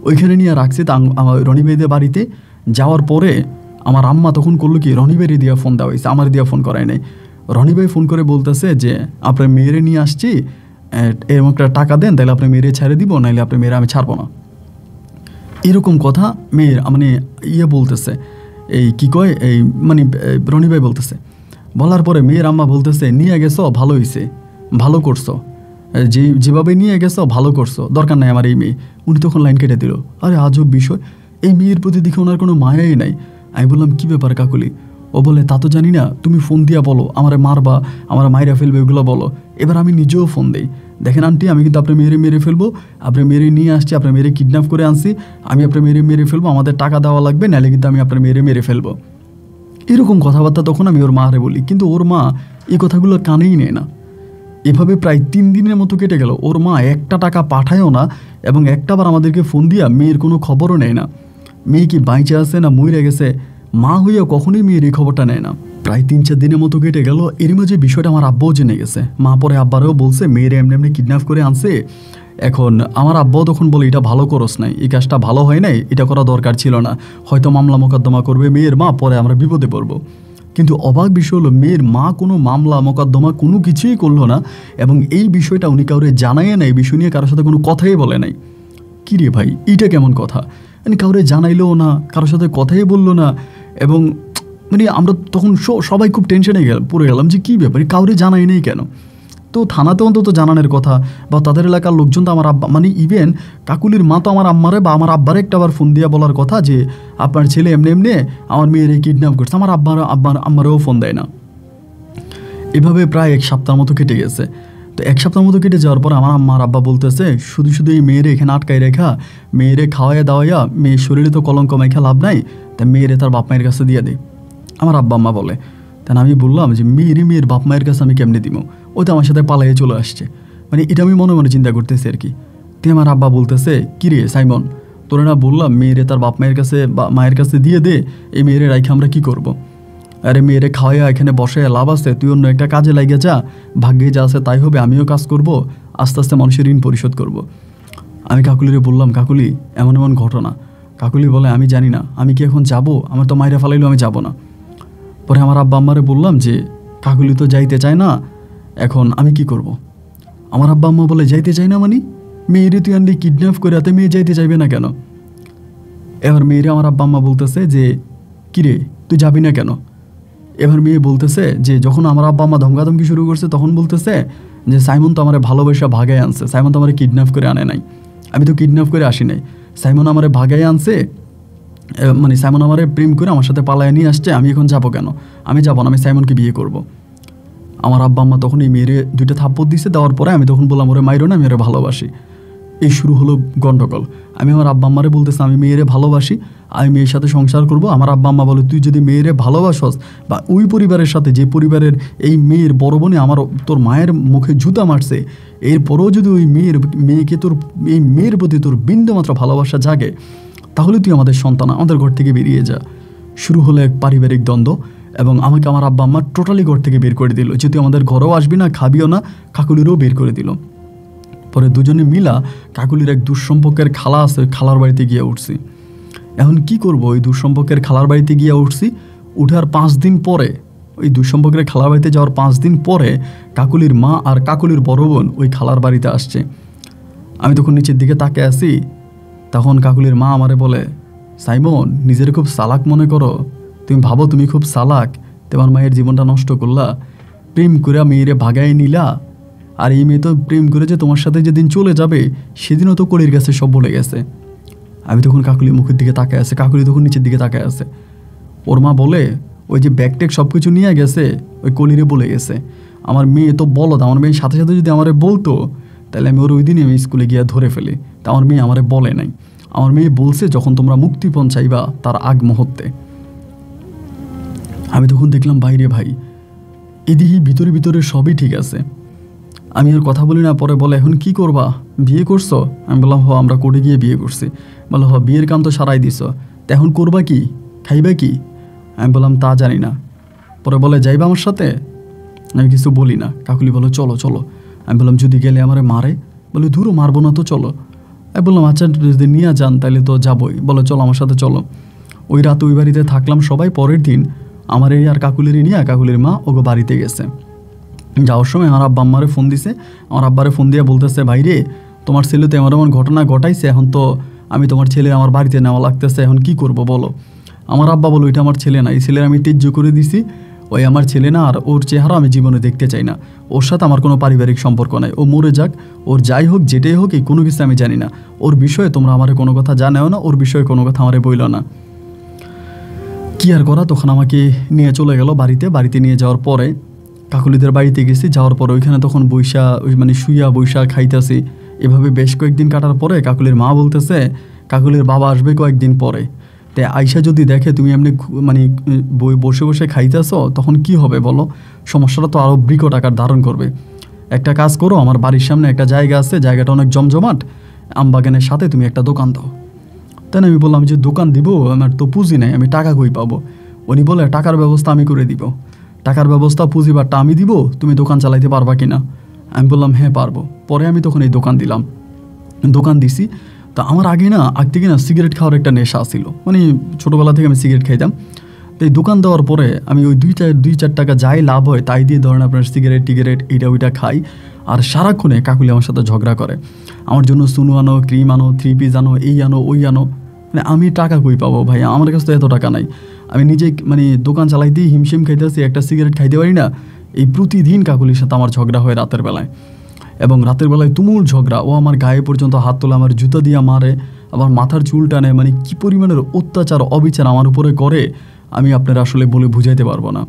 ওইখানে নিয়ে রাখছি। তা আমার রনি ভাইদের বাড়িতে যাওয়ার পরে আমার আম্মা তখন করলো কি, রনি ভাইয়ের দিয়া ফোন দেওয়া হয়েছে, আমার দিয়া ফোন করায় নাই। রনি ভাই ফোন করে বলতেছে যে আপনার মেয়েরে নিয়ে আসছি, এরকম একটা টাকা দেন, তাহলে আপনার মেয়েরে ছেড়ে দিব, নাহলে আপনার মেয়েরা আমি ছাড়বো না। এরকম কথা মেয়ের বলতেছে, এই কি কয় এই রনি ভাই বলতেছে। বলার পরে মেয়ের আম্মা বলতেছে নিয়ে গেছো ভালো হয়েছে, ভালো করছো, যেভাবে নিয়ে গেছো ভালো করছো, দরকার নাই আমার এই মেয়ে। উনি তখন লাইন কেটে দিল। আরে আজব বিষয়, এই মেয়ের প্রতি দেখে ওনার কোনো মায়াই নাই। আমি বললাম কী ব্যাপার কাকুলি? ও বলে তা তো জানি না, তুমি ফোন দিয়া বলো আমারে মারবা, আমার মায়েরা ফেলবে, ওগুলো বলো। এবার আমি নিজেও ফোন দিই, দেখেন আন্টি আমি কিন্তু আপনার মেরে ফেলবো, আপনার মেরে নিয়ে আসছি, আপনার মেরে কিডন্যাপ করে আনছি, আমি আপনার মেরে ফেলবো, আমাদের টাকা দেওয়া লাগবে, নাহলে কিন্তু আমি আপনার মেরে ফেলবো। এরকম কথাবার্তা তখন আমি ওর মারে বলি, কিন্তু ওর মা এই কথাগুলো কানেই নেয় না। এভাবে প্রায় 3 দিনের মতো কেটে গেল, ওর মা একটা টাকা পাঠায়ও না, এবং একটাবার আমাদেরকে ফোন দিয়া মেয়ের কোনো খবরও নেয় না। মেয়ে কি বাইচে আছে না মইরে গেছে, মা হইয়া কখনোই মেয়ের এই খবরটা নেয় না। প্রায় 3-4 দিনের মতো কেটে গেল। এর মাঝে বিষয়টা আমার আব্বাও জেনে গেছে। মা পরে আব্বারেও বলছে মেয়ের এমনি কিডন্যাপ করে আনছে, এখন আমার আব্বাও তখন বলে এটা ভালো করস নাই, এই কাজটা ভালো হয় নাই, এটা করা দরকার ছিল না, হয়তো মামলা মোকদ্দমা করবে মেয়ের মা, পরে আমরা বিপদে পড়বো। কিন্তু অবাক বিষয় হলো মেয়ের মা কোনো মামলা মোকদ্দমা কোনো কিছুই করলো না, এবং এই বিষয়টা উনি কাউরে জানাই না, এই বিষয় নিয়ে কারোর সাথে কোনো কথাই বলে নাই। কী রে ভাই, এইটা কেমন কথা? মানে কাউরে জানাইলেও না, কারোর সাথে কথাই বললো না, এবং মানে আমরা তখন সবাই খুব টেনশনে পড়ে গেলাম যে কী ব্যাপারে কাউরে জানাই নেই কেন। তো থানাতে অন্তত জানানোর কথা, বা তাদের এলাকার লোকজন তো আমার আব্বা, মানে ইভেন কাকুলির মা তো আমার আম্মারে বা আমার আব্বারে একটা বার ফোন দিয়ে বলার কথা যে আপনার ছেলে এমনি এমনি আমার মেয়ের কিডন্যাপ করছে, আমার আম্মারেও ফোন দেয় না। এভাবে প্রায় 1 সপ্তাহ মতো কেটে গেছে। তো 1 সপ্তাহ মতো কেটে যাওয়ার পর আমার আম্মার আব্বা বলতেছে শুধু শুধু এই মেয়েরে এখানে আটকাই রেখা, মেয়েরে খাওয়াইয়া দাওয়াইয়া মেয়ের শরীরে তো কলঙ্ক মাইখা লাভ নাই, তা মেয়েরে তার বাপ মায়ের কাছে দিয়ে দিই, আমার আব্বা আম্মা বলে। তাই আমি বললাম যে মেয়ের বাপ মায়ের কাছে আমি কেমনে দিব, ও তো আমার সাথে পালাইয়ে চলে আসছে, মানে এটা আমি মনে মনে চিন্তা করতেছি আর কি। তো আমার আব্বা বলতেছে কিরে সাইমন, তোরা না বললাম মেয়েরে তার বাপ মায়ের কাছে বা মায়ের কাছে দিয়ে দে, এই মেয়েরে রাইখে আমরা কি করব? আরে মেয়েরে খাওয়াইয়া এখানে বসে লাভ আছে, তুই অন্য একটা কাজে লাগে যা, ভাগ্যে যা আছে তাই হবে, আমিও কাজ করব, আস্তে আস্তে মানুষের ঋণ পরিশোধ করব। আমি কাকুলিরে বললাম কাকুলি এমন এমন ঘটনা। কাকুলি বলে আমি জানি না, আমি কি এখন যাব? আমার তো মাইরা ফালাইলো, আমি যাব না। পরে আমার আব্বা আম্মারে বললাম যে কাকুলি তো যাইতে চায় না, এখন আমি কি করব? আমার আব্বা আম্মা বলে যাইতে চাই না মানে? মেয়েরে তুই আনলি কিডন্যাপ করে, এতে মেয়ে যাইতে চাইবে না কেন? এবার মেয়েরে আমার আব্বা আম্মা বলতেছে যে কিরে তুই যাবি না কেন? এবার মেয়ে বলতেছে যে যখন আমার আব্বা আম্মা ধমকাধমকি শুরু করছে তখন বলতেছে যে সাইমন তো আমার ভালোবাসা ভাগায় আনছে, সাইমন তো আমার কিডন্যাপ করে আনে নাই, আমি তো কিডন্যাপ করে আসি নাই, সাইমন আমার ভাগায় আনছে, মানে সাইমন আমারে প্রেম করে আমার সাথে পালায় নিয়ে আসছে, আমি এখন যাবো কেন? আমি যাবো না, আমি সাইমনকে বিয়ে করব। আমার আব্বা আম্মা তখন এই মেয়েরে 2টা থাপ্পড় দিছে, দেওয়ার পরে আমি তখন বললাম ওরে মাইরো না, আমি ওরে ভালোবাসি। এই শুরু হলো গন্ডগোল। আমি আমার আব্বা আম্মারে বলতেছি আমি মেয়েরে ভালোবাসি, আমি মেয়ের সাথে সংসার করব। আমার আব্বা আম্মা বলে তুই যদি মেয়েরে ভালোবাসস বা ওই পরিবারের সাথে, যে পরিবারের এই মেয়ের বড় বোনে আমার তোর মায়ের মুখে জুতা মারছে, এরপরও যদি ওই মেয়েকে তোর এই মেয়ের প্রতি তোর বিন্দুমাত্র ভালোবাসা জাগে, তাহলে তুই আমাদের সন্তান, আমাদের ঘর থেকে বেরিয়ে যা। শুরু হলো এক পারিবারিক দ্বন্দ্ব, এবং আমাকে আমার আব্বা আম্মা টোটালি ঘর থেকে বের করে দিল, যে তুই আমাদের ঘরেও আসবি না, খাবিও না, কাকুলিরও বের করে দিল। পরে দুজনে মিলা কাকুলির এক দুঃসম্পর্কের খালা আছে, খালার বাড়িতে গিয়ে উঠছি। এখন কি করব, ওই দুঃসম্পর্কের খালার বাড়িতে গিয়ে উঠছি। উঠার 5 দিন পরে, ওই দুঃসম্পর্কের খালার বাড়িতে যাওয়ার 5 দিন পরে কাকুলির মা আর কাকুলির বড় বোন ওই খালার বাড়িতে আসছে। আমি তখন নিচের দিকে তাকে আসি, তখন কাকুলির মা আমারে বলে সাইমন নিজের খুব চালাক মনে করো, তুমি ভাবো তুমি খুব চালাক, তোমার মায়ের জীবনটা নষ্ট করলা, প্রেম করে মেয়েরে ভাগাই নিলা, আর এই মেয়ে তো প্রেম করে যে তোমার সাথে যেদিন চলে যাবে সেদিনও তো কলির কাছে সব বলে গেছে। আমি তখন কাকুলির মুখের দিকে তাকায় আছে, কাকুলি তখন নিচের দিকে তাকায় আছে। ওর মা বলে ওই যে ব্যাগটেক সব কিছু নিয়ে গেছে ওই কলিরে বলে গেছে। আমার মেয়ে তো বলদ, আমার মেয়ের সাথে সাথে যদি আমারে বলতো তাহলে আমি ওর ওই দিনই আমি স্কুলে গিয়ে ধরে ফেলি, তা আমার মেয়ে আমারে বলে নাই। আমার মেয়ে বলছে যখন তোমরা মুক্তিপণ চাইবা তার আগ মুহূর্তে। আমি তখন দেখলাম বাইরে ভাই এদিকে ভিতরে ভিতরে সবই ঠিক আছে। আমি আর কথা বলি না। পরে বলে এখন কি করবা, বিয়ে করছো? আমি বললাম হ, আমরা কোর্টে গিয়ে বিয়ে করছি। বলে হ, বিয়ের কাম তো সারাই দিছ, তা এখন করবা কি, খাইবা কি? আমি বললাম তা জানি না। পরে বলে যাইবা আমার সাথে? আমি কিছু বলি না। কাকুলি বলো চলো চলো। আমি বললাম যদি গেলে আমারে মারে? বলে ধুরো মারবো না তো চলো। আমি বললাম আচ্ছা যদি নিয়ে যান তাহলে তো যাবোই। বলো চলো আমার সাথে চলো। ওই রাতে ওই বাড়িতে থাকলাম সবাই। পরের দিন আমার এই আর কাকুলিরই নিয়ে কাকুলির মা ওগো বাড়িতে গেছে। যাওয়ার সময় আমার আব্বা আম্মারে ফোন দিছে। আমার আব্বারে ফোন দিয়ে বলতেছে ভাই রে তোমার ছেলে তো এমন এমন ঘটনা ঘটাইছে, এখন তো আমি তোমার ছেলে আমার বাড়িতে নেওয়া লাগতেছে, এখন কি করব বলো? আমার আব্বা বলো এটা আমার ছেলে না, এই ছেলের আমি ত্যায্য করে দিছি, ওই আমার ছেলে না, আর ওর চেহারা আমি জীবনে দেখতে চাই না, ওর সাথে আমার কোনো পারিবারিক সম্পর্ক নাই, ও মরে যাক, ওর যাই হোক যেটাই হোক এই কোনো কিছু আমি জানি না, ওর বিষয়ে তোমরা আমারে কোনো কথা জানাও না, ওর বিষয়ে কোনো কথা আমারে বইল না। কি আর করা, তখন আমাকে নিয়ে চলে গেল বাড়িতে। বাড়িতে নিয়ে যাওয়ার পরে কাকুলিদের বাড়িতে গেছি। যাওয়ার পরে ওইখানে তখন বৈশা মানে শুইয়া বৈশা খাইতেছি। এভাবে বেশ কয়েকদিন কাটার পরে কাকুলির মা বলতেছে কাকুলির বাবা আসবে কয়েকদিন পরে, তাই আয়সা যদি দেখে তুমি এমনি মানে বসে বসে খাইতেছ তখন কি হবে বলো? সমস্যাটা তো আরও বিকট আকার ধারণ করবে। একটা কাজ করো, আমার বাড়ির সামনে একটা জায়গা আছে, জায়গাটা অনেক জমজমাট, আমবাগানের সাথে তুমি একটা দোকান দাও। তাই আমি বললাম যে দোকান দিব, আমার তো পুঁজি নেই, আমি টাকা কই পাবো? উনি বলে টাকার ব্যবস্থা আমি করে দিব। টাকার ব্যবস্থা পুঁজি বারটা আমি দিব, তুমি দোকান চালাইতে পারবা কিনা? আমি বললাম হ্যাঁ পারবো। পরে আমি তখন এই দোকান দিলাম। দোকান দিছি। তো আমার আগে থেকে সিগারেট খাওয়ার একটা নেশা ছিল, মানে ছোটোবেলা থেকে আমি সিগারেট খাইতাম। তো এই দোকান দেওয়ার পরে আমি ওই 2-4 টাকা যাই লাভ হয় তাই দিয়ে ধরেন আপনার সিগারেট টিগারেট এইটা ওইটা খাই। আর সারাক্ষণে কাকুলি আমার সাথে ঝগড়া করে, আমার জন্য সুনু আনো, ক্রিম আনো, 3 পিস আনো, এই আনো ওই আনো। মানে আমি টাকা কই পাবো ভাই, আমার কাছে তো এত টাকা নাই। আমি নিজে মানে দোকান চালাইতেই হিমশিম খাইতেছি, একটা সিগারেট খাইতে পারি না। এই প্রতিদিন কাকুলির সাথে আমার ঝগড়া হয় রাতের বেলায়, এবং রাতের বেলায় তুমুল ঝগড়া। ও আমার গায়ে পর্যন্ত হাত তোলে, আমার জুতা দিয়ে মারে, আমার মাথার চুল টানে। মানে কী পরিমাণের অত্যাচার অবিচার আমার উপরে করে আমি আপনারা আসলে বলে বুঝাইতে পারবো না।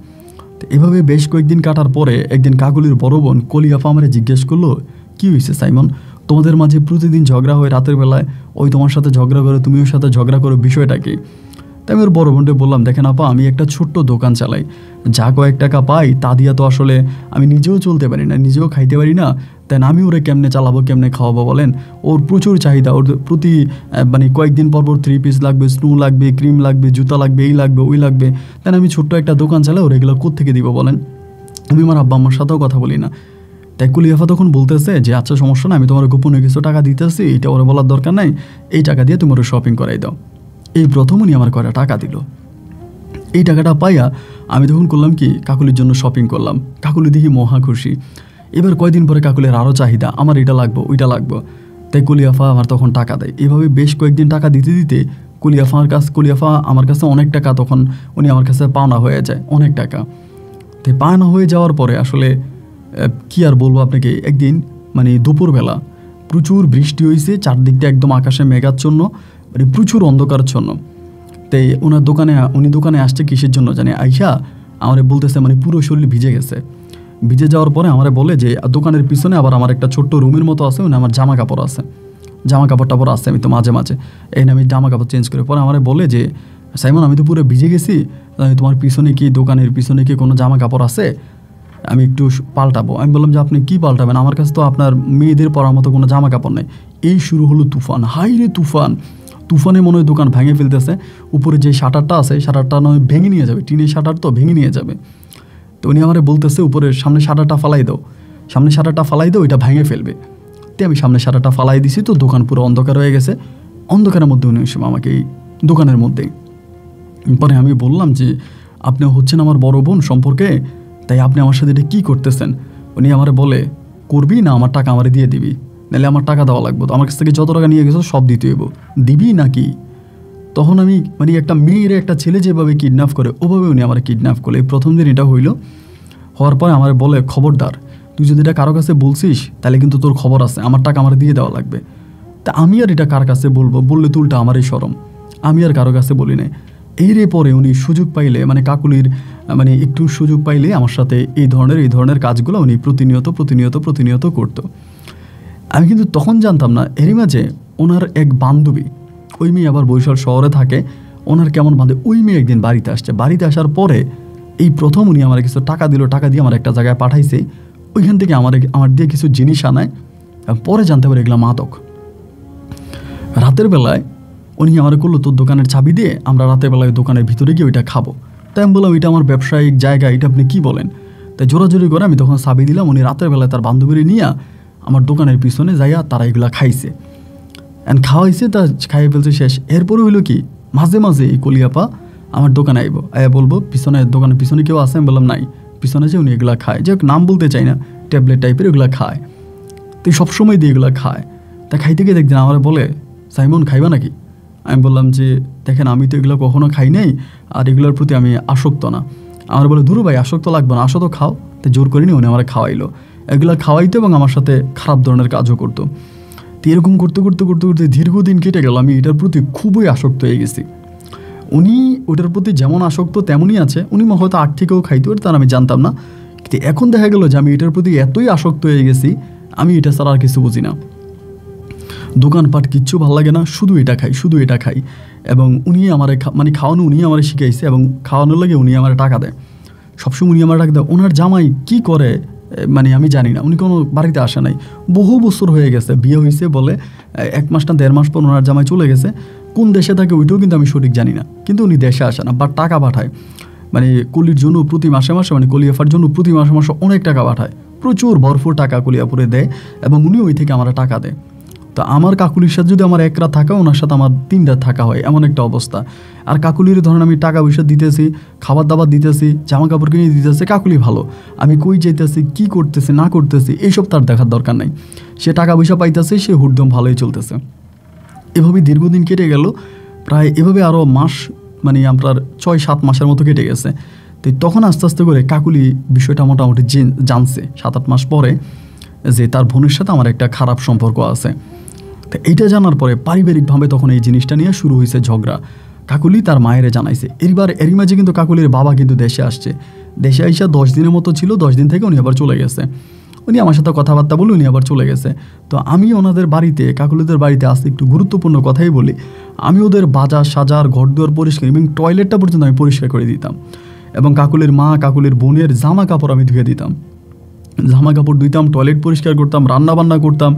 তো এভাবে বেশ কয়েকদিন কাটার পরে একদিন কাকুলির বড় বোন কলিয়াফা আমারে জিজ্ঞেস করলো, কী হয়েছে সাইমন, তোমাদের মাঝে প্রতিদিন ঝগড়া হয় রাতের বেলায়, ওই তোমার সাথে ঝগড়া করে, তুমি ওর সাথে ঝগড়া করো, বিষয়টা কি? তাই আমি ওর বড় বোনটা বললাম, দেখেন আপা, আমি একটা ছোট্ট দোকান চালাই, যা কয়েক টাকা পাই তা দিয়ে তো আসলে আমি নিজেও চলতে পারি না, নিজেও খাইতে পারি না। দেন আমি ওরে কেমনে চালাবো, কেমনে খাওয়াবো বলেন? ওর প্রচুর চাহিদা, ওর প্রতি মানে কয়েকদিন পর 3 পিস লাগবে, স্নু লাগবে, ক্রিম লাগবে, জুতা লাগবে, এই লাগবে ওই লাগবে। দেন আমি ছোট্ট একটা দোকান চালাই, ওর এগুলো কোত্থেকে দিব বলেন? আমি আমার আব্বা আম্মার সাথেও কথা বলি না। তাই কুলিয়াফা তখন বলতেছে যে আচ্ছা সমস্যা না, আমি তোমার গোপনে কিছু টাকা দিতেছি, এটা ওরা বলার দরকার নাই, এই টাকা দিয়ে তুমি ওরা শপিং করাই দাও। এই প্রথম উনি আমার কয়টা টাকা দিল। এই টাকাটা পাইয়া আমি তখন করলাম কি, কাকুলির জন্য শপিং করলাম। কাকুলি দেখি মহা খুশি। এবার কয়দিন পরে কাকুলির আরও চাহিদা, আমার এটা লাগবো ওইটা লাগবো। তাই কুলিয়াফা আমার তখন টাকা দেয়। এভাবে বেশ কয়েকদিন টাকা দিতে দিতে কুলিয়াফা আমার কাছে অনেক টাকা, তখন উনি আমার কাছে পাওনা হয়ে যায় অনেক টাকা। তাই পাওনা হয়ে যাওয়ার পরে আসলে কি আর বলবো আপনাকে, একদিন মানে দুপুরবেলা প্রচুর বৃষ্টি হয়েছে, চারদিকটা একদম আকাশে মেঘাচ্ছন্ন, মানে প্রচুর অন্ধকারচ্ছন্ন। তাই উনি দোকানে আসছে কিসের জন্য জানি, আইসা আমারে বলতেছে, মানে পুরো শরীর ভিজে গেছে। ভিজে যাওয়ার পরে আমারে বলে যে দোকানের পিছনে আবার আমার একটা ছোট্ট রুমের মতো আছে, মানে আমার জামা কাপড় আছে, জামা কাপড় টাপড় আছে, আমি তো মাঝে মাঝে এই আমি জামা কাপড় চেঞ্জ করে। পরে আমারে বলে যে সাইমন, আমি তো পুরো ভিজে গেছি, তোমার পিছনে কি, দোকানের পিছনে কি কোনো জামা কাপড় আছে, আমি একটু পাল্টাবো। আমি বললাম যে আপনি কি পাল্টাবেন, আমার কাছে তো আপনার মেয়েদের পরার মতো কোনো জামা কাপড় নেই। এই শুরু হলো তুফান, হাই রে তুফান। তুফানে মনে হয় দোকান ভেঙে ফেলতেছে। উপরে যে শাটারটা আছে, শাটারটা নয় ভেঙে নিয়ে যাবে, টিনের শাটার তো ভেঙে নিয়ে যাবে। তো উনি আমারে বলতেছে উপরের সামনে শাটারটা ফালাই দাও, সামনে শাটারটা ফালাই দাও, এটা ভেঙে ফেলবে। তো আমি সামনে শাটারটা ফালাই দিছি, তো দোকান পুরো অন্ধকার হয়ে গেছে। অন্ধকারের মধ্যে উনি এসে আমাকে এই দোকানের মধ্যেই। পরে আমি বললাম যে আপনি হচ্ছেন আমার বড় বোন সম্পর্কে, তাই আপনি আমার সাথে এটা কী করতেছেন? উনি আমারে বলে, করবি না আমার টাকা আমারে দিয়ে দিবি, নাহলে আমার টাকা দেওয়া লাগবে, তো আমার কাছ থেকে যত টাকা নিয়ে গেছো সব দিতে হইব, দিবি নাকি? তখন আমি মানে একটা মেয়ের একটা ছেলে যেভাবে কিডন্যাপ করে ওভাবে উনি আমার কিডন্যাপ করলে। এই প্রথম দিন এটা হইল। হওয়ার পরে আমার বলে, খবরদার, তুই যদি এটা কারো কাছে বলছিস তাহলে কিন্তু তোর খবর আছে, আমার টাকা আমার দিয়ে দেওয়া লাগবে। তা আমি আর এটা কার কাছে বলবো, বললে তো উল্টা আমারই শরম, আমি আর কারো কাছে বলি নাই। এর পরে উনি সুযোগ পাইলে, মানে কাকুলির মানে একটু সুযোগ পাইলে আমার সাথে এই ধরনের কাজগুলো উনি প্রতিনিয়ত করতো। আমি কিন্তু তখন জানতাম না, এরই মাঝে ওনার এক বান্ধবী, ওই মেয়ে আবার বরিশাল শহরে থাকে, ওনার কেমন বান্ধবী, ওই মেয়ে একদিন বাড়িতে আসছে। বাড়িতে আসার পরে এই প্রথম উনি আমার কিছু টাকা দিল, টাকা দিয়ে আমার একটা জায়গায় পাঠাইছে, ওইখান থেকে আমার দিয়ে কিছু জিনিস আনায়। পরে জানতে পারি এগুলো মাদক। রাতের বেলায় উনি আমার করলো, তোর দোকানের চাবি দিয়ে আমরা রাতের বেলায় দোকানের ভিতরে গিয়ে ওইটা খাবো। তাই আমি বললাম, এটা আমার ব্যবসায়িক জায়গা, এটা আপনি কী বলেন? তাই জোরাজোরি করে আমি তখন চাবি দিলাম। উনি রাতের বেলায় তার বান্ধবীর নিয়ে আমার দোকানের পিছনে যাইয়া তারা এগুলা খাইছে, খাওয়াইছে, তা খাইয়ে ফেলছে শেষ। এরপরে হইলো কি, মাঝে মাঝে এই কলিয়াপা আমার দোকানে আইব, বলবো দোকানের পিছনে কেউ আছে? আমি বললাম নাই, পিছনে যে উনি এগুলা খায়, যে নাম বলতে চাই না, ট্যাবলেট টাইপের এগুলা খায়। তো সবসময় দিয়ে এগুলা খায়। তা খাইতে গিয়ে দেখদিন আমার বলে, সাইমন খাইবা নাকি? আমি বললাম যে দেখেন, আমি তো এগুলো কখনো খাই নাই, আর এগুলোর প্রতি আমি আসক্ত না। আমার বলে, ধুরু ভাই, আসক্ত লাগবে না, আসো তো খাও। তো জোর করিনি, উনি আমার খাওয়াইলো, এগুলো খাওয়াইতো এবং আমার সাথে খারাপ ধরনের কাজও করতো। তো এরকম করতে দীর্ঘদিন কেটে গেল। আমি এটার প্রতি খুবই আসক্ত হয়ে গেছি। উনি ওটার প্রতি যেমন আসক্ত তেমনই আছে। উনি হয়তো আগ থেকেও খাইতে পারে, তার আমি জানতাম না। কিন্তু এখন দেখা গেল যে আমি এটার প্রতি এতই আসক্ত হয়ে গেছি, আমি এটা ছাড়া আর কিছু বুঝি না। দোকানপাট কিচ্ছু ভালো লাগে না, শুধু এটা খাই। এবং উনি আমার মানে খাওয়ানো উনি আমার শিখাইছে, এবং খাওয়ানোর লাগে উনি আমার টাকা দেয়, সবসময় উনি আমার টাকা দেয়। ওনার জামাই কি করে মানে আমি জানি না, উনি কোনো বাড়িতে আসে নাই, বহু বছর হয়ে গেছে, বিয়ে হয়েছে বলে 1 মাস না 1.5 মাস পর ওনার জামাই চলে গেছে। কোন দেশে থাকে ওইটাও কিন্তু আমি সঠিক জানি না, কিন্তু উনি দেশে আসে না, বাট টাকা পাঠায়। মানে কলির জন্য প্রতি মাসে মানে কলিয়াফার জন্য প্রতি মাসে অনেক টাকা পাঠায়, প্রচুর ভরপুর টাকা কলিয়াপুরে দেয়, এবং উনি ওই থেকে আমার টাকা দেয়। তো তো আমার কাকুলির সাথে যদি আমার এক রাত থাকা, ওনার সাথে আমার 3 রাত থাকা হয়, এমন একটা অবস্থা। আর কাকুলির ধরেন আমি টাকা পয়সা দিতেছি, খাবার দাবার দিতেছি, জামা কাপড় কিনে দিতেছে, কাকুলি ভালো। আমি কই যেতেছি, কী করতেছি না করতেছি এইসব তার দেখার দরকার নাই। সে টাকা পয়সা পাইতেছে, সে হুড়দম ভালোই চলতেছে। এভাবে দীর্ঘদিন কেটে গেল, প্রায় এভাবে আরও মাস মানে আপনার 6-7 মাসের মতো কেটে গেছে। তো তখন আস্তে আস্তে করে কাকুলি বিষয়টা মোটামুটি জানছে 7-8 মাস পরে যে তার বোনের সাথে আমার একটা খারাপ সম্পর্ক আছে। তো এইটা জানার পরে পারিবারিকভাবে তখন এই জিনিসটা নিয়ে শুরু হয়েছে ঝগড়া। কাকুলি তার মায়েরে জানাইছে। এরই মাঝে কিন্তু কাকুলির বাবা কিন্তু দেশে আসছে। দেশে আইসা 10 দিনের মতো ছিল, 10 দিন থেকে উনি আবার চলে গেছে। উনি আমার সাথে কথাবার্তা বলে উনি আবার চলে গেছে। তো আমি ওনাদের বাড়িতে, কাকুলিদের বাড়িতে আসতে একটু গুরুত্বপূর্ণ কথাই বলি, আমি ওদের বাজার সাজার, ঘর দুয়ার পরিষ্কার এবং টয়লেটটা পর্যন্ত আমি পরিষ্কার করে দিতাম। এবং কাকুলির মা, কাকুলির বোনের জামা কাপড় আমি ধুয়ে দিতাম, জামা কাপড় ধুইতাম, টয়লেট পরিষ্কার করতাম, রান্না বান্না করতাম।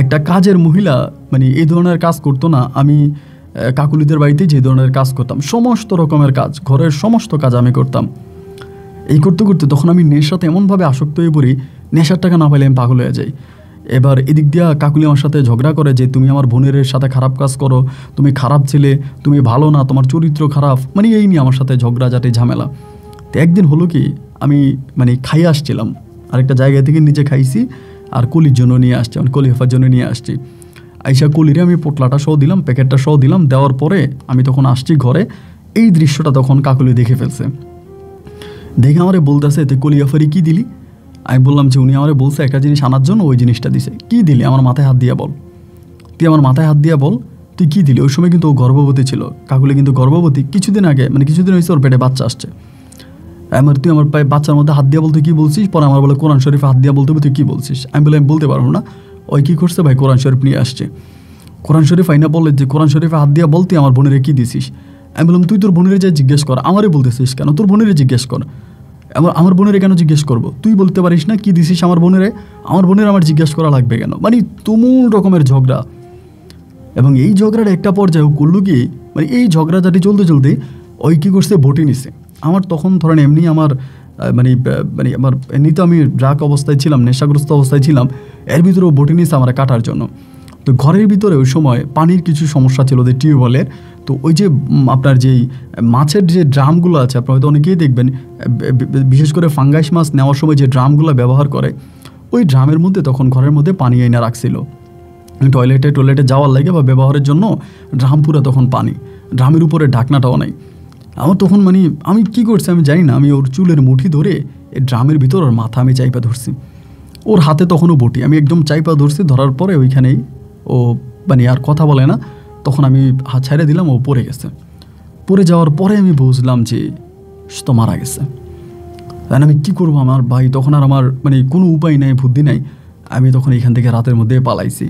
একটা কাজের মহিলা মানে এই ধরনের কাজ করতো না। আমি কাকুলিদের বাড়িতে যে ধরনের কাজ করতাম, সমস্ত রকমের কাজ, ঘরের সমস্ত কাজ আমি করতাম। এই করতে করতে তখন আমি নেশাতে এমনভাবে আসক্ত হয়ে পড়ি, নেশার টাকা না পাইলে আমি পাগল হয়ে যাই। এবার এদিক দিয়া কাকুলি আমার সাথে ঝগড়া করে যে তুমি আমার বোনের সাথে খারাপ কাজ করো, তুমি খারাপ ছেলে, তুমি ভালো না, তোমার চরিত্র খারাপ, মানে এই নিয়ে আমার সাথে ঝগড়াঝাটি ঝামেলা। তো একদিন হলো কি, আমি মানে খাইয়ে আসছিলাম আরেকটা জায়গা থেকে, নিজে খাইছি আর কলির জন্য নিয়ে আসছি, মানে কলি হেফার জন্য নিয়ে আসছি। আইসা কলিরে আমি পোটলাটা সহ দিলাম, প্যাকেটটা সহ দিলাম। দেওয়ার পরে আমি তখন আসছি ঘরে, এই দৃশ্যটা তখন কাকুলি দেখে ফেলছে। দেখে আমারে বলতেছে তুই কলি হেফারি কী দিলি? আমি বললাম যে উনি আমারে বলছে একটা জিনিস আনার জন্য, ওই জিনিসটা দিছে। কী দিলি? আমার মাথায় হাত দিয়ে বল, তুই আমার মাথায় হাত দিয়ে বল তুই কী দিলি। ওই সময় কিন্তু ও গর্ভবতী ছিল, কাকুলি কিন্তু গর্ভবতী, কিছুদিন আগে, মানে কিছুদিন হয়েছে ওর পেটে বাচ্চা আসছে। তুই আমার পায়ে বাচ্চার মধ্যে হাত দিয়ে বলতে কী বলছিস? পরে আমার বলে কোরআন শরীফে হাত দিয়ে বলতে তুই কী বলছিস? আমি বলে আমি বলতে পারবো না। ওই কী করছে ভাই, কোরআন শরীফ নিয়ে আসছে। কোরআন শরীফ আইনা বললে যে কোরআন শরীফে হাত দিয়ে বলতে আমার বোনেরে কী দিছিস? আমি বললাম তুই তোর বোনেরে যা জিজ্ঞেস কর, আমারে বলতেছিস কেন? তোর বোনেরে জিজ্ঞেস কর। আমার বোনেরে কেন জিজ্ঞেস করবো? তুই বলতে পারিস না কী দিছিস আমার বোনেরে? আমার বোনের আমার জিজ্ঞেস করা লাগবে কেন? মানে তুমুল রকমের ঝগড়া। এবং এই ঝগড়ার একটা পর্যায়ে করলো কি, মানে এই ঝগড়াঝাটি চলতে চলতে ওই কী করছে, বটি নিছে। আমার তখন ধরেন এমনি আমার মানে আমার এমনিতে আমি ড্রাগ অবস্থায় ছিলাম, নেশাগ্রস্ত অবস্থায় ছিলাম, এর ভিতরেও বটি নিছে আমার কাটার জন্য। তো ঘরের ভিতরে ওই সময় পানির কিছু সমস্যা ছিল, ওদের টিউবওয়েলের। তো ওই যে আপনার যেই মাছের যে ড্রামগুলো আছে, আপনার হয়তো অনেকেই দেখবেন, বিশেষ করে ফাঙ্গাস মাছ নেওয়ার সময় যে ড্রামগুলো ব্যবহার করে, ওই ড্রামের মধ্যে তখন ঘরের মধ্যে পানি এনে রাখছিল টয়লেটে যাওয়ার লাগে বা ব্যবহারের জন্য। ড্রাম পুরো তখন পানি, ড্রামের উপরে ঢাকনাটাও নাই। আমার তখন মানে আমি কী করছি আমি জানি না, আমি ওর চুলের মুঠি ধরে এই ড্রামের ভিতর ওর মাথা আমি চাইপা ধরছি। ওর হাতে তখনও বটি, আমি একদম চাইপা ধরছি। ধরার পরে ওইখানেই ও মানে আর কথা বলে না। তখন আমি হাত ছাড়ে দিলাম, ও পড়ে গেছে। পড়ে যাওয়ার পরে আমি বুঝলাম যে সে তো মারা গেছে। তাই আমি কী করবো আমার ভাই, তখন আর আমার মানে কোনো উপায় নাই, বুদ্ধি নাই। আমি তখন এখান থেকে রাতের মধ্যে পালাইছি,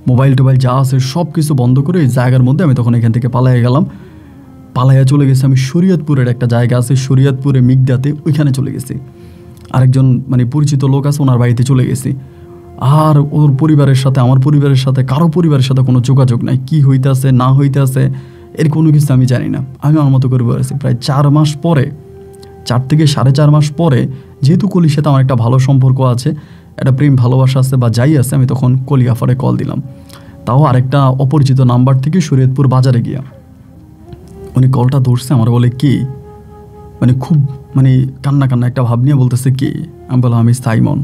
মোবাইল টোবাইল যা আছে সব কিছু বন্ধ করে এই জায়গার মধ্যে আমি তখন এখান থেকে পালাইয়া গেলাম। পালাইয়া চলে গেছি আমি শরীয়তপুরের একটা জায়গা আছে, শরীয়তপুরে মিগদাতে, ওইখানে চলে গেছি। আরেকজন মানে পরিচিত লোক আছে, ওনার বাড়িতে চলে গেছি। আর ওর পরিবারের সাথে, আমার পরিবারের সাথে, কারো পরিবারের সাথে কোনো যোগাযোগ নাই। কী হইতেছে না হইতেছে এর কোনো কিছু আমি জানি না। আমি আমার মতো করে বেরোছি। প্রায় 4 মাস পরে, 4 থেকে 4.5 মাস পরে, যেহেতু কলির সাথে আমার একটা ভালো সম্পর্ক আছে, একটা প্রেম ভালোবাসা আছে বা যাই আছে, আমি তখন কলি আফারে কল দিলাম, তাও আরেকটা অপরিচিত নাম্বার থেকে শরীয়তপুর বাজারে গিয়া। উনি কলটা ধরছে, আমার বলে কি, মানে খুব মানে কান্না কান্না একটা ভাব নিয়ে বলতেছে কি। আমি বললাম আমি সাইমন।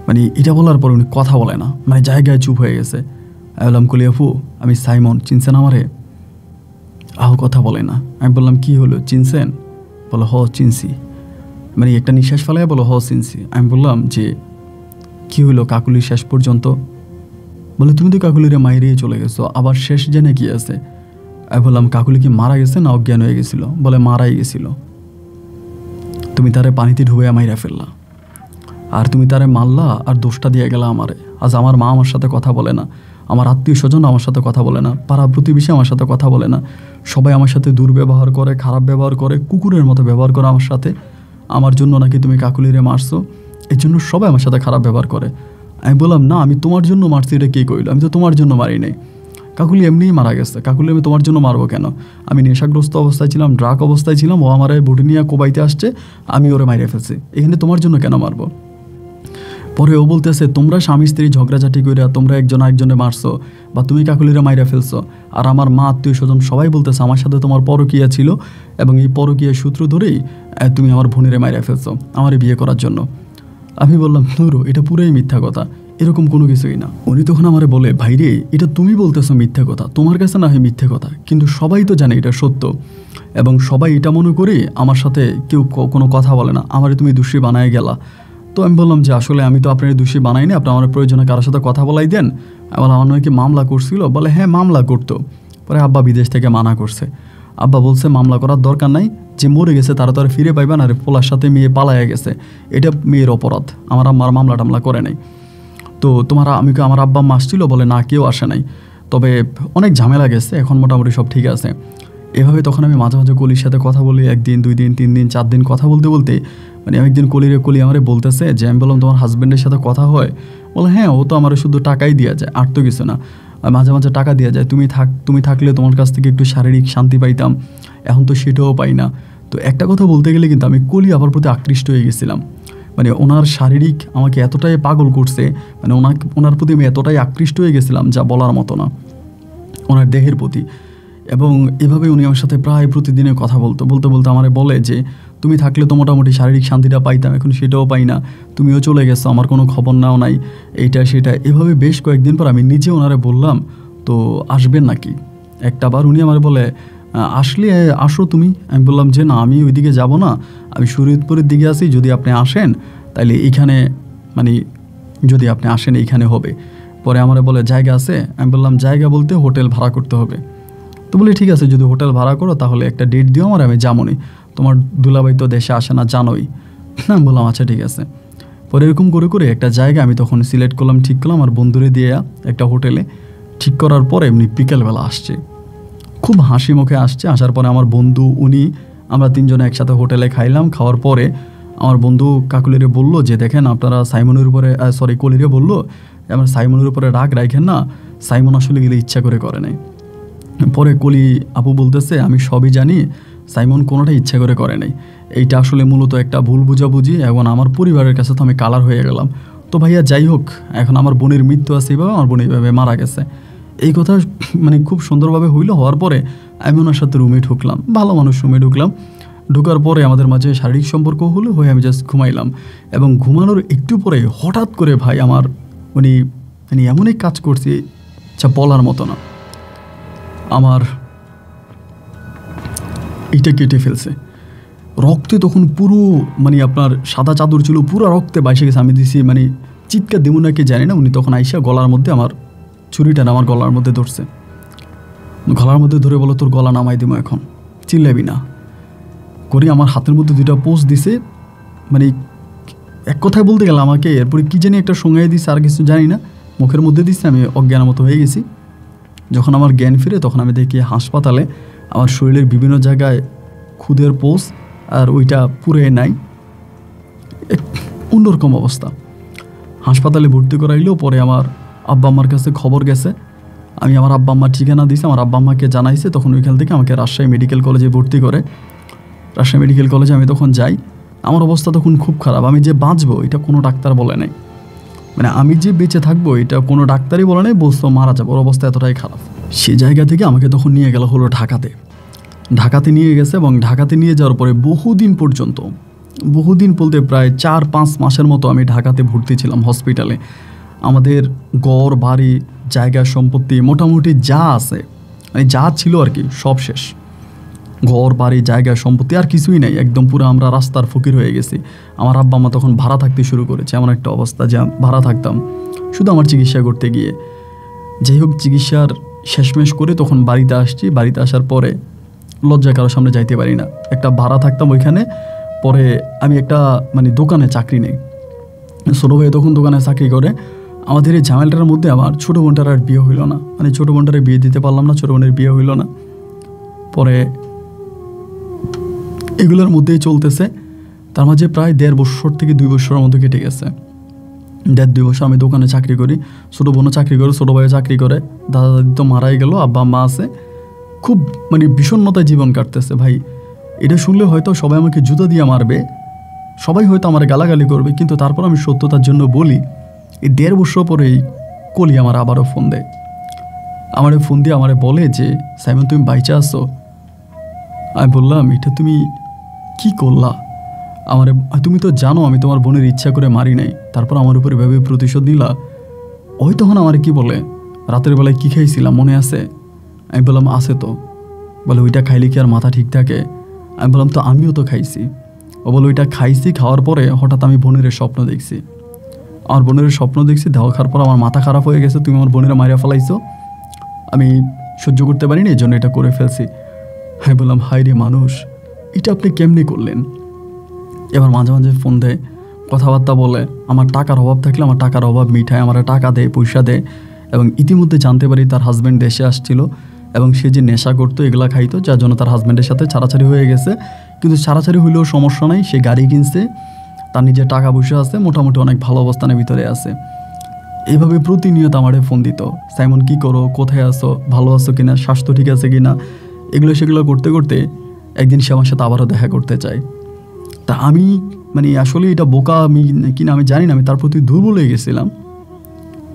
মানে এটা বলার পর উনি কথা বলে না, মানে জায়গায় চুপ হয়ে গেছে। আমি বললাম কলি আপু আমি সাইমন, চিনছেন আমারে? আহ কথা বলে না। আমি বললাম কি হলো, চিনছেন? বলো হ চিনছি। মানে একটা নিঃশ্বাস ফেলায় বলো হ চিনছি। আমি বললাম যে কী হলো কাকুলি শেষ পর্যন্ত? বলে তুমি তো কাকুলিরে মাইরিয়ে চলে গেছো, আবার শেষ জেনে কি আছে? আমি বললাম কাকুলি কি মারা গেছে না অজ্ঞান হয়ে গেছিল? বলে মারাই গেছিল। তুমি তারে পানিতে ডুবাইয়া মাইরা ফেললা, আর তুমি তারে মারলা আর দোষটা দিয়ে গেলা আমারে। আজ আমার মা আমার সাথে কথা বলে না, আমার আত্মীয় স্বজন আমার সাথে কথা বলে না, পাড়া প্রতিবেশী আমার সাথে কথা বলে না, সবাই আমার সাথে দুর্ব্যবহার করে, খারাপ ব্যবহার করে, কুকুরের মতো ব্যবহার করে আমার সাথে। আমার জন্য নাকি তুমি কাকুলিরে মারছো, এই জন্য সবাই আমার সাথে খারাপ ব্যবহার করে। আমি বললাম না আমি তোমার জন্য মারছি, এটা কে কইল? আমি তো তোমার জন্য মারি নাই, কাকুলি এমনিই মারা গেছে। কাকুলি আমি তোমার জন্য মারবো কেন? আমি নেশাগ্রস্ত অবস্থায় ছিলাম, ড্রাগ অবস্থায় ছিলাম, ও আমারে বটি নিয়ে কোবাইতে আসছে, আমি ওরে মাইরে ফেলছি, এখানে তোমার জন্য কেন মারবো? পরে ও বলতেছে তোমরা স্বামী স্ত্রী ঝগড়াঝাটি কইরা তোমরা একজন আরেকজনে মারছো বা তুমি কাকুলিরা মাইরা ফেলছো, আর আমার মা আত্মীয় স্বজন সবাই বলতেছে আমার সাথে তোমার পরকীয়া ছিল এবং এই পরকীয়ার সূত্র ধরেই তুমি আমার বোনেরে মাইরা ফেলছো আমারে বিয়ে করার জন্য। আমি বললাম নুরু এটা পুরাই মিথ্যা কথা, এরকম কোনো কিছুই না। উনি তখন আমারে বলে ভাইরে এটা তুমি বলতেছো মিথ্যা কথা, তোমার কাছে না হয় মিথ্যে কথা, কিন্তু সবাই তো জানে এটা সত্য এবং সবাই এটা মনে করে আমার সাথে কেউ কোনো কথা বলে না, আমারে তুমি দোষী বানায় গেলা। তো আমি বললাম যে আসলে আমি তো আপনার দোষী বানাইনি, আপনি আমার প্রয়োজনে কারোর সাথে কথা বলাই দেন। বলে আমার নয় কি মামলা করছিল? বলে হ্যাঁ মামলা করতো। পরে আব্বা বিদেশ থেকে মানা করছে। আব্বা বলছে মামলা করার দরকার নাই, যে মরে গেছে তারা তো আর ফিরে পাইবে না, আর পোলার সাথে মেয়ে পালাইয়া গেছে, এটা মেয়ের অপরাধ, আমার আম্মার মামলা টামলা করে নাই। তো আমার আব্বা মা আসছিল? বলে না কেউ আসে নাই, তবে অনেক ঝামেলা গেছে, এখন মোটামুটি সব ঠিক আছে। এভাবে তখন আমি মাঝে মাঝে কলির সাথে কথা বলি, 1 দিন 2 দিন 3 দিন 4 দিন কথা বলতে বলতে মানে একদিন কলি আমারে বলতেছে যে আমি বললাম তোমার হাজব্যান্ডের সাথে কথা হয়? বলে হ্যাঁ ও তো আমার শুধু টাকাই দেওয়া যায়, আর তো কিছু না, মাঝে মাঝে টাকা দেওয়া যায়, তুমি থাকলে তোমার কাছ থেকে একটু শারীরিক শান্তি পাইতাম, এখন তো সেটাও পাই না। তো একটা কথা বলতে গেলে কিন্তু আমি কলি আবার প্রতি আকৃষ্ট হয়ে গেছিলাম, মানে ওনার শারীরিক আমাকে এতটাই পাগল করছে, মানে ওনার প্রতি আমি এতটাই আকৃষ্ট হয়ে গেছিলাম যা বলার মতো না, ওনার দেহের প্রতি। এবং এভাবে উনি আমার সাথে প্রায় প্রতিদিনে কথা বলতে বলতে আমারে বলে যে তুমি থাকলে তো মোটামুটি শারীরিক শান্তিটা পাইতাম, এখন সেটাও পাই না, তুমিও চলে গেছো, আমার কোনো খবর নাও নাই, এইটা সেটা। এভাবে বেশ কয়েকদিন পর আমি নিজে ওনারে বললাম তো আসবেন নাকি। একটাবার উনি আমার বলে আসলে আসো তুমি। আমি বললাম যে না আমি ওইদিকে যাব না, আমি শরীয়তপুরের দিকে আছি, যদি আপনি আসেন তাইলে এইখানে মানে যদি আপনি আসেন এইখানে হবে। পরে আমারে বলে জায়গা আছে? আমি বললাম জায়গা বলতে হোটেল ভাড়া করতে হবে। তো বলি ঠিক আছে যদি হোটেল ভাড়া করো তাহলে একটা ডেট দিও আমার, আমি যামনি, তোমার দুলাভাই তো দেশে আসে না জানোই। আমি বললাম আচ্ছা ঠিক আছে। পরে এরকম করে করে একটা জায়গা আমি তখন সিলেক্ট করলাম, ঠিক করলাম, আর বন্ধুরে দিয়ে একটা হোটেলে ঠিক করার পরে এমনি বিকেলবেলা আসছে, খুব হাসি মুখে আসছে। আসার পরে আমার বন্ধু উনি আমরা 3 জনে একসাথে হোটেলে খাইলাম। খাওয়ার পরে আমার বন্ধু কাকুলিরে বলল যে দেখেন আপনারা সাইমনের উপরে কলিরে বলল আমার সাইমনের উপরে রাগ রাখেন না, সাইমন আসলে গেলে ইচ্ছা করে নাই। পরে কলি আপু বলতেছে আমি সবই জানি, সাইমন কোনোটা ইচ্ছা করে নাই, এইটা আসলে মূলত একটা ভুল বুঝাবুঝি, এবং আমার পরিবারের কাছে তো আমি কালার হয়ে গেলাম। তো ভাইয়া যাই হোক, এখন আমার বোনের মৃত্যু আছে, এইভাবে আমার বোন এইভাবে মারা গেছে। এই কথা মানে খুব সুন্দরভাবে হওয়ার পরে আমি ওনার সাথে রুমে ঢুকলাম, ভালো মানুষ রুমে ঢুকলাম। ঢোকার পরে আমাদের মাঝে শারীরিক সম্পর্ক হয়ে আমি জাস্ট ঘুমাইলাম, এবং ঘুমানোর একটু পরে হঠাৎ করে ভাই আমার উনি মানে এমনই কাজ করছে যা বলার মতো না, আমার এইটা কেটে ফেলছে রক্তে, তখন পুরো মানে আপনার সাদা চাদর ছিল, পুরো রক্তে বাইসে গেছে। আমি দিছি মানে চিৎকার দেবো নাকি জানি না, উনি তখন আইসা গলার মধ্যে আমার ছুরিটা আমার গলার মধ্যে ধরছে, গলার মধ্যে ধরে বলো তোর গলা নামাই দিব এখন, চিল্লাবি না করি। আমার হাতের মধ্যে 2টা পোস্ট দিছে, মানে এক কথায় বলতে গেলে আমাকে এরপরে কী জানি একটা সঙ্গে দিছে, আর কিছু জানি না, মুখের মধ্যে দিচ্ছে, আমি অজ্ঞানের মতো হয়ে গেছি। যখন আমার জ্ঞান ফিরে তখন আমি দেখি হাসপাতালে আমার শরীরের বিভিন্ন জায়গায় খুদের পোষ, আর ওইটা পুরে নাই, অন্যরকম অবস্থা। হাসপাতালে ভর্তি করাইলেও পরে আমার আব্বা আম্মার কাছে খবর গেছে, আমি আমার আব্বা আম্মার ঠিকানা দিয়েছি, আমার আব্বা আম্মাকে জানাইছে, তখন ওইখান থেকে আমাকে রাজশাহী মেডিকেল কলেজে ভর্তি করে। রাজশাহী মেডিকেল কলেজে আমি তখন যাই, আমার অবস্থা তখন খুব খারাপ, আমি যে বাঁচবো এটা কোনো ডাক্তার বলে নাই, মানে আমি যে বেঁচে থাকবো এটা কোনো ডাক্তারই বলে নাই, বলতো মারা যাবো, ওর অবস্থা এতটাই খারাপ। সে জায়গা থেকে আমাকে তখন নিয়ে গেল হলো ঢাকাতে নিয়ে গেছে, এবং ঢাকাতে নিয়ে যাওয়ার পরে বহুদিন বলতে প্রায় 4-5 মাসের মতো আমি ঢাকাতে ভর্তি ছিলাম হসপিটালে। আমাদের ঘর বাড়ি জায়গা সম্পত্তি মোটামুটি যা আছে মানে যা ছিল আর কি সব শেষ, ঘর বাড়ি জায়গা সম্পত্তি আর কিছুই নাই, একদম পুরো আমরা রাস্তার ফকির হয়ে গেছি। আমার আব্বা আম্মা তখন ভাড়া থাকতে শুরু করেছে, এমন একটা অবস্থা যে ভাড়া থাকতাম শুধু আমার চিকিৎসা করতে গিয়ে। যাই হোক চিকিৎসার শেষমেশ করে তখন বাড়িতে আসছি, বাড়িতে আসার পরে লজ্জায় কারোর সামনে যাইতে পারি না, একটা ভাড়া থাকতাম ওইখানে। পরে আমি একটা মানে দোকানে চাকরি নেই, ছোটো ভাই তখন দোকানে চাকরি করে। আমাদের এই ঝামেলাটার মধ্যে আমার ছোটো বোনটার আর বিয়ে হইল না, মানে ছোটো বোনটারে বিয়ে দিতে পারলাম না, ছোটো বোনের বিয়ে হইল না। পরে এগুলোর মধ্যেই চলতেছে, তার মাঝে প্রায় 1.5 বছর থেকে 2 বছরের মতো কেটে গেছে। 1.5-2 বছর আমি দোকানে চাকরি করি, ছোটো বোনও চাকরি করে, ছোটো ভাইও চাকরি করে, দাদা দাদি তো মারাই গেল, আব্বা মা আছে, খুব মানে বিষণ্ণতায় জীবন কাটতেছে। ভাই এটা শুনলে হয়তো সবাই আমাকে জুতা দিয়ে মারবে, সবাই হয়তো আমার গালাগালি করবে, কিন্তু তারপর আমি সত্যতার জন্য বলি। এই 1.5 বছর পরেই কলি আমার আবারও ফোন দেয়। আমারে ফোন দিয়ে আমারে বলে যে সাইমন তুমি বাইচা আসো। আমি বললাম এটা তুমি কি করলা? আমারে তুমি তো জানো আমি তোমার বোনের ইচ্ছা করে মারি নাই, তারপর আমার উপরে ভেবে প্রতিশোধ নিলা। ওই তখন আমার কি বলে রাতের বেলায় কী খাইছিলাম মনে আছে? আমি বললাম আছে তো। বলে ওইটা খাইলে কি আর মাথা ঠিক থাকে? আমি বললাম তো আমিও তো খাইছি। ও বলে ওইটা খাইছি, খাওয়ার পরে হঠাৎ আমি বোনের স্বপ্ন দেখছি। আমার বোনের স্বপ্ন দেখছি, দেওয়া খাওয়ার পর আমার মাথা খারাপ হয়ে গেছে, তুমি আমার বোনের মারিয়া ফেলাইছো, আমি সহ্য করতে পারিনি, এই জন্য এটা করে ফেলছি। আমি বললাম হাই রে মানুষ, এটা আপনি কেমনি করলেন? এবার মাঝে মাঝে ফোন দেয়, কথাবার্তা বলে, আমার টাকার অভাব থাকলে আমার টাকার অভাব মিঠায়, আমার টাকা দেয়, পয়সা দেয়। এবং ইতিমধ্যে জানতে পারি তার হাজব্যান্ড দেশে আসছিল এবং সে যে নেশা করতো এগুলা খাইতো, যার জন্য তার হাজব্যান্ডের সাথে ছাড়াছাড়ি হয়ে গেছে। কিন্তু ছাড়াছাড়ি হইলেও সমস্যা নাই, সে গাড়ি কিনছে, তার নিজের টাকা পয়সা আছে, মোটামুটি অনেক ভালো অবস্থানের ভিতরে আছে। এইভাবে প্রতিনিয়ত আমারে ফোন দিত, সাইমন কি করো, কোথায় আসো, ভালো আছো কিনা, স্বাস্থ্য ঠিক আছে কিনা, এগুলো সেগুলো করতে করতে একদিন সে আমার সাথে আবারও দেখা করতে চায়। তা আমি আসলে এটা বোকা আমি কিনা আমি জানি না, আমি তার প্রতি দুর্বল হয়ে গেছিলাম।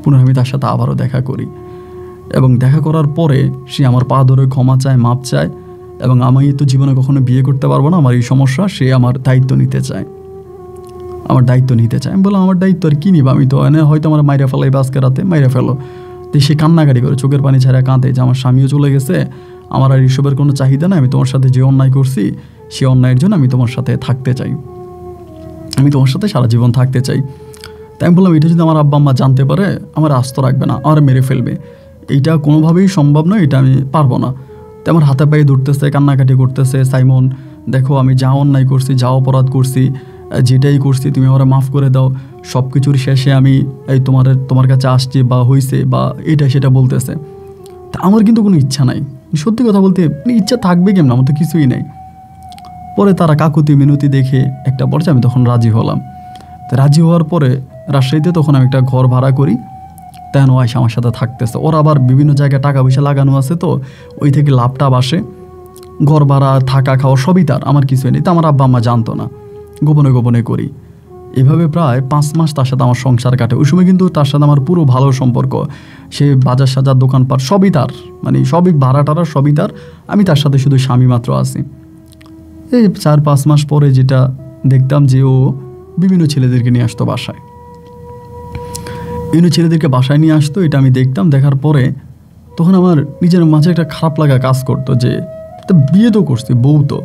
পুনরায় আমি তার সাথে আবারও দেখা করি এবং দেখা করার পরে সে আমার পা ধরে ক্ষমা চায়, মাপ চায় এবং আমি তো জীবনে কখনো বিয়ে করতে পারবো না, আমার এই সমস্যা, সে আমার দায়িত্ব নিতে চায়, আমার দায়িত্ব নিতে চায়। আমি বললাম আমার দায়িত্ব আর কী নিব, আমি তো হয়তো আমার মাইরা ফেলাই, আজকে রাতে মাইরা ফেলো। তো সে কান্নাকাটি করে, চোখের পানি ছাড়া কাঁদে যে আমার স্বামীও চলে গেছে, আমার আর এইসবের কোনো চাহিদা নাই, আমি তোমার সাথে যে অন্যায় করছি সে অন্যায়ের জন্য আমি তোমার সাথে থাকতে চাই, আমি তোমার সাথে সারা জীবন থাকতে চাই। তাই আমি বললাম এটা যদি আমার আব্বা আম্মা জানতে পারে আমার আস্ত রাখবে না, আমার মেরে ফেলবে, এইটা কোনোভাবেই সম্ভব নয়, এটা আমি পারবো না। তো আমার হাতে পায়ে ধরতেছে, কান্নাকাটি করতেছে, সাইমন দেখো আমি যা অন্যায় করছি, যা অপরাধ করছি, যেটাই করছি তুমি আমার মাফ করে দাও, সব কিছুর শেষে আমি এই তোমার কাছে আসছি বা হইছে বা এটা সেটা বলতেছে। তা আমার কিন্তু কোনো ইচ্ছা নাই, সত্যি কথা বলতে ইচ্ছা থাকবে কেমন, আমার তো কিছুই নাই। পরে তারা কাকুতি মিনতি দেখে একটা পর্যায়ে আমি তখন রাজি হলাম। তো রাজি হওয়ার পরে রাজশাহীতে তখন আমি একটা ঘর ভাড়া করি, তেন ও আইসা আমার সাথে থাকতেছে। ওর আবার বিভিন্ন জায়গায় টাকা পয়সা লাগানো আছে, তো ওই থেকে লাভটা আসে, ঘর ভাড়া থাকা খাওয়া সবই তার, আমার কিছুই নেই। তো আমার আব্বা আম্মা জানতো না, গোপনে গোপনে করি। এভাবে প্রায় 5 মাস তার সাথে আমার সংসার কাটে। ওই সময় কিন্তু তার সাথে আমার পুরো ভালো সম্পর্ক, সে বাজার সাজার দোকানপাট সবই তার, সবই ভাড়া টাড়া সবই তার, আমি তার সাথে শুধু স্বামী মাত্র আছি। এই 4-5 মাস পরে যেটা দেখতাম যে ও বিভিন্ন ছেলেদেরকে নিয়ে আসতো বাসায়, বিভিন্ন ছেলেদেরকে বাসায় নিয়ে আসতো, এটা আমি দেখতাম। দেখার পরে তখন আমার নিজের মাঝে একটা খারাপ লাগা কাজ করতো যে তা বিয়ে তো করছি, বউ তো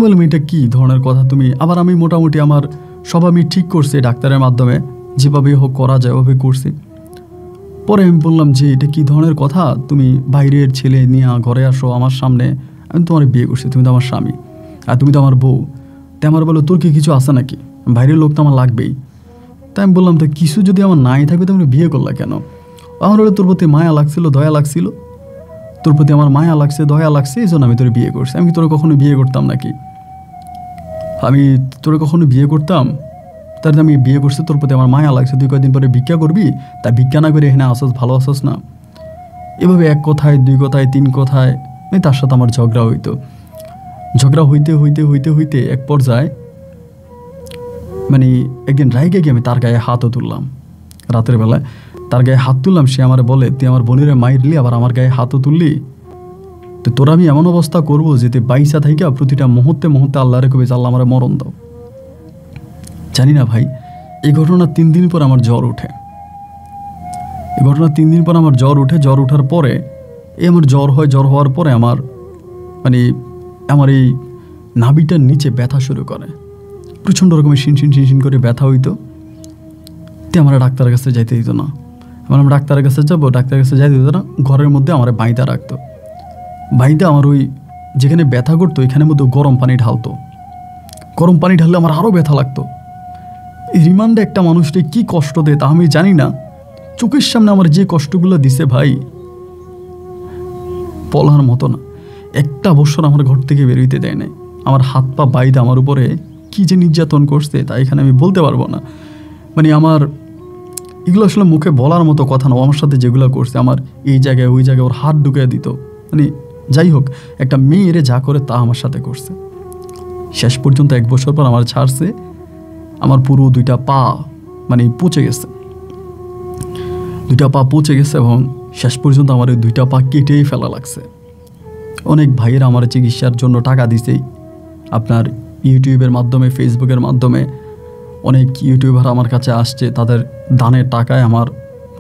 বললাম এটা কী ধরনের কথা তুমি। আবার আমি মোটামুটি আমার সব আমি ঠিক করছি ডাক্তারের মাধ্যমে, যেভাবে হোক করা যায় ওভাবে করছি। পরে আমি বললাম যে এটা কী ধরনের কথা, তুমি বাইরের ছেলে নিয়ে ঘরে আসো আমার সামনে, আমি তোমার বিয়ে করছি, তুমি তো আমার স্বামী আর তুমি তো আমার বউ। তাই আমার বলো তোর কি কিছু আছে নাকি, বাইরের লোক তো আমার লাগবেই। তাই আমি বললাম তো কিছু যদি আমার নাই থাকবে তুমি বিয়ে করলা কেন? আমার হলে তোর প্রতি মায়া লাগছিল, দয়া লাগছিল, তোর প্রতি আমার মায়া লাগছে, দয়া লাগছে, এই জন্য আমি তোর বিয়ে করছি। আমি তোর কখনো বিয়ে করতাম নাকি? আমি তোর কখনো বিয়ে করতাম? তার আমি বিয়ে করছি, তোর প্রতি আমার মায়া লাগছে, তুই কয়েকদিন পরে ভিক্ষা করবি, তা ভিক্ষা না করে এখানে আসস, ভালো আসস না। এভাবে 1 কথায় 2 কথায় 3 কথায় তার সাথে আমার ঝগড়া হইতো। ঝগড়া হইতে হইতে হইতে হইতে এক পর্যায়ে একদিন রাইগে গিয়ে আমি তার গায়ে হাতও তুললাম, রাতের বেলায় তার গায়ে হাত তুললাম। সে আমার বলে তুই আমার বোনের মাইরলি, আবার আমার গায়ে হাতও তুললি, তো তোর আমি এমন অবস্থা করবো যে তুই বাইসা থাইকা প্রতিটা মুহূর্তে মুহূর্তে আল্লাহ রেখে আল্লাহ আমার মরণ দাও। জানি না ভাই, এই ঘটনা 3 দিন পর আমার জ্বর ওঠে। এই ঘটনা 3 দিন পর আমার জ্বর ওঠে। জ্বর ওঠার পরে আমার জ্বর হয়, জ্বর হওয়ার পরে আমার আমার এই নাভিটার নিচে ব্যথা শুরু করে, প্রচণ্ড রকমের শিনশিন শিনশিন করে ব্যথা হইতো। তে আমার ডাক্তারের কাছে যাইতে দিত না। আমরা ডাক্তারের কাছে যাবো, ডাক্তারের কাছে যাইতে দিত না। ঘরের মধ্যে আমার বাইদা রাখতো, বাইদা আমার ওই যেখানে ব্যথা করতো এখানের মধ্যে গরম পানি ঢালতো। গরম পানি ঢাললে আমার আরও ব্যথা লাগতো। এই রিমান্ডে একটা মানুষকে কী কষ্ট দেয় তা আমি জানি না। চোখের সামনে আমার যে কষ্টগুলো দিছে ভাই, বলার মতো না। একটা বছর আমার ঘর থেকে বেরোইতে দেয় নাই। আমার হাত পা বাইদা আমার উপরে কী যে নির্যাতন করছে তা এখানে আমি বলতে পারবো না। আমার এগুলো আসলে মুখে বলার মতো কথা না। আমার সাথে যেগুলো করছে, আমার এই জায়গায় ওই জায়গায় ওর হাত ঢুকিয়ে দিত। যাই হোক, একটা মেয়েরে যা করে তা আমার সাথে করছে। শেষ পর্যন্ত 1 বছর পর আমার ছাড়ছে। আমার পুরো 2টা পা মানে পচে গেছে, 2টা পা পচে গেছে এবং শেষ পর্যন্ত আমার ওই 2টা পা কেটেই ফেলা লাগছে। অনেক ভাইয়েরা আমার চিকিৎসার জন্য টাকা দিছে, আপনার ইউটিউবের মাধ্যমে, ফেসবুকের মাধ্যমে অনেক ইউটিউবার আমার কাছে আসছে, তাদের দানের টাকায় আমার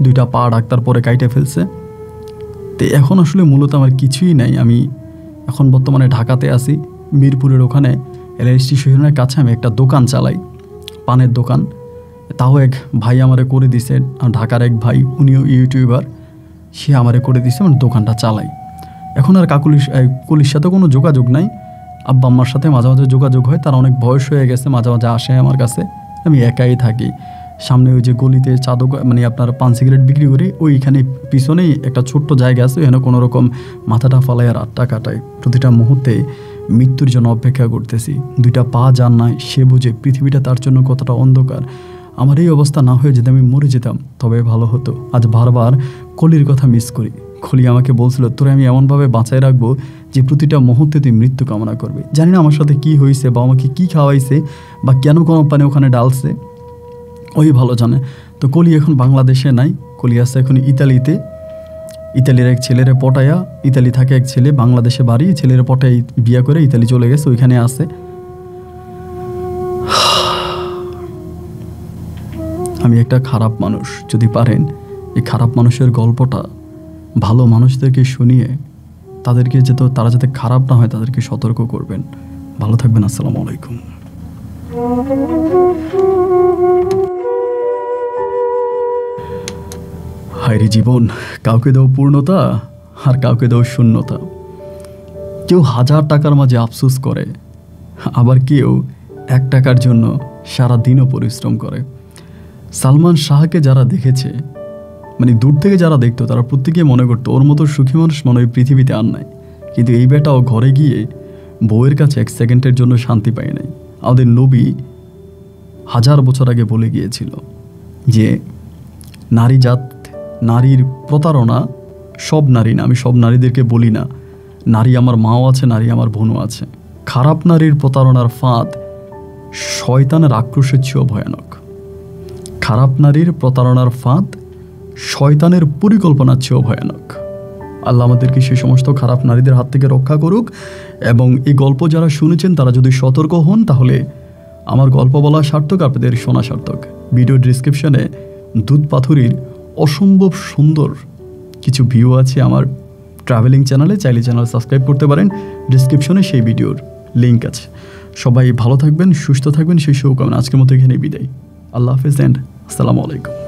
2টা পা ডাক্তার পরে কাইটে ফেলছে। তো এখন আসলে মূলত আমার কিছুই নাই। আমি এখন বর্তমানে ঢাকাতে আছি, মিরপুরের ওখানে রেল স্টেশনের কাছে আমি একটা দোকান চালাই, পানের দোকান। তাও এক ভাই আমারে করে দিছে, ঢাকার এক ভাই, উনিও ইউটিউবার, সে আমারে করে দিছে, মানে দোকানটা চালাই। এখন আর কলির সাথে কোনো যোগাযোগ নাই। আব্বা আম্মার সাথে মাঝে মাঝে যোগাযোগ হয়, তারা অনেক বয়স হয়ে গেছে, মাঝে মাঝে আসে আমার কাছে। আমি একাই থাকি। সামনে ওই যে গলিতে চা দোকান, মানে আপনার পান সিগারেট বিক্রি করি, ওইখানে পিছনেই একটা ছোট্ট জায়গা আছে, এখানে কোনো রকম মাথাটা ফালাই আর আটটা কাটাই। প্রতিটা মুহূর্তে মৃত্যুর জন্য অপেক্ষা করতেছি। 2টা পা যার নাই, সে বুঝে পৃথিবীটা তার জন্য কতটা অন্ধকার। আমার এই অবস্থা না হয়ে যদি আমি মরে যেতাম তবে ভালো হতো। আজ বারবার কলির কথা মিস করি। কলি আমাকে বলছিল, তোরে আমি এমনভাবে বাঁচায় রাখবো যে প্রতিটা মুহূর্তে তুই মৃত্যু কামনা করবে। জানি না আমার সাথে কী হয়েছে বা আমাকে কী খাওয়াইছে বা কেন কোম্পানি ওখানে ডালছে, ওই ভালো জানে। তো কলি এখন বাংলাদেশে নাই, কলি আছে এখন ইতালিতে। ইতালির এক ছেলেরে পটায়া, ইতালি থাকে এক ছেলে, বাংলাদেশে বাড়ি, ছেলের পটায় বিয়ে করে ইতালি চলে গেছে, ওইখানে আছে। আমি একটা খারাপ মানুষ, যদি পারেন এই খারাপ মানুষের গল্পটা ভালো মানুষদেরকে শুনিয়ে তাদেরকে তারা যাতে খারাপ না হয় তাদেরকে সতর্ক করবেন। ভালো থাকবেন। আসসালামু আলাইকুম। হায়রে জীবন, কাউকে দাও পূর্ণতা আর কাউকে দাও শূন্যতা। কেউ 1000 টাকার মাঝে আফসোস করে, আবার কেউ 1 টাকার জন্য সারা দিনও পরিশ্রম করে। সালমান শাহকে যারা দেখেছে, মানে দূর থেকে যারা দেখতো, তারা প্রত্যেকেই মনে করতো ওর মতো সুখী মানুষ মনে হয় পৃথিবীতে আর নাই। কিন্তু এই বেটাও ঘরে গিয়ে বউয়ের কাছে 1 সেকেন্ডের জন্য শান্তি পায় নাই। আমাদের নবী 1000 বছর আগে বলে গিয়েছিল যে নারীর প্রতারণা সব নারী না, আমি সব নারীদেরকে বলি না, নারী আমার মাও আছে, নারী আমার বোনও আছে। খারাপ নারীর প্রতারণার ফাঁদ শয়তানের আক্রোশের চেয়েও ভয়ানক। খারাপ নারীর প্রতারণার ফাঁদ শয়তানের পরিকল্পনার চেয়েও ভয়ানক। আল্লাহ আমাদেরকে সেই সমস্ত খারাপ নারীদের হাত থেকে রক্ষা করুক। এবং এই গল্প যারা শুনেছেন তারা যদি সতর্ক হন তাহলে আমার গল্প বলা সার্থক, আপনাদের শোনা সার্থক। ভিডিও ডিসক্রিপশনে দুধ পাথুরির অসম্ভব সুন্দর কিছু ভিউ আছে আমার ট্রাভেলিং চ্যানেলে, চাইলে চ্যানেল সাবস্ক্রাইব করতে পারেন। ডিসক্রিপশনে সেই ভিডিওর লিঙ্ক আছে। সবাই ভালো থাকবেন, সুস্থ থাকবেন, সেই শুভকামনা। আজকের মতো এখানে বিদায়। আল্লাহ হাফেজ অ্যান্ড আসসালামু আলাইকুম।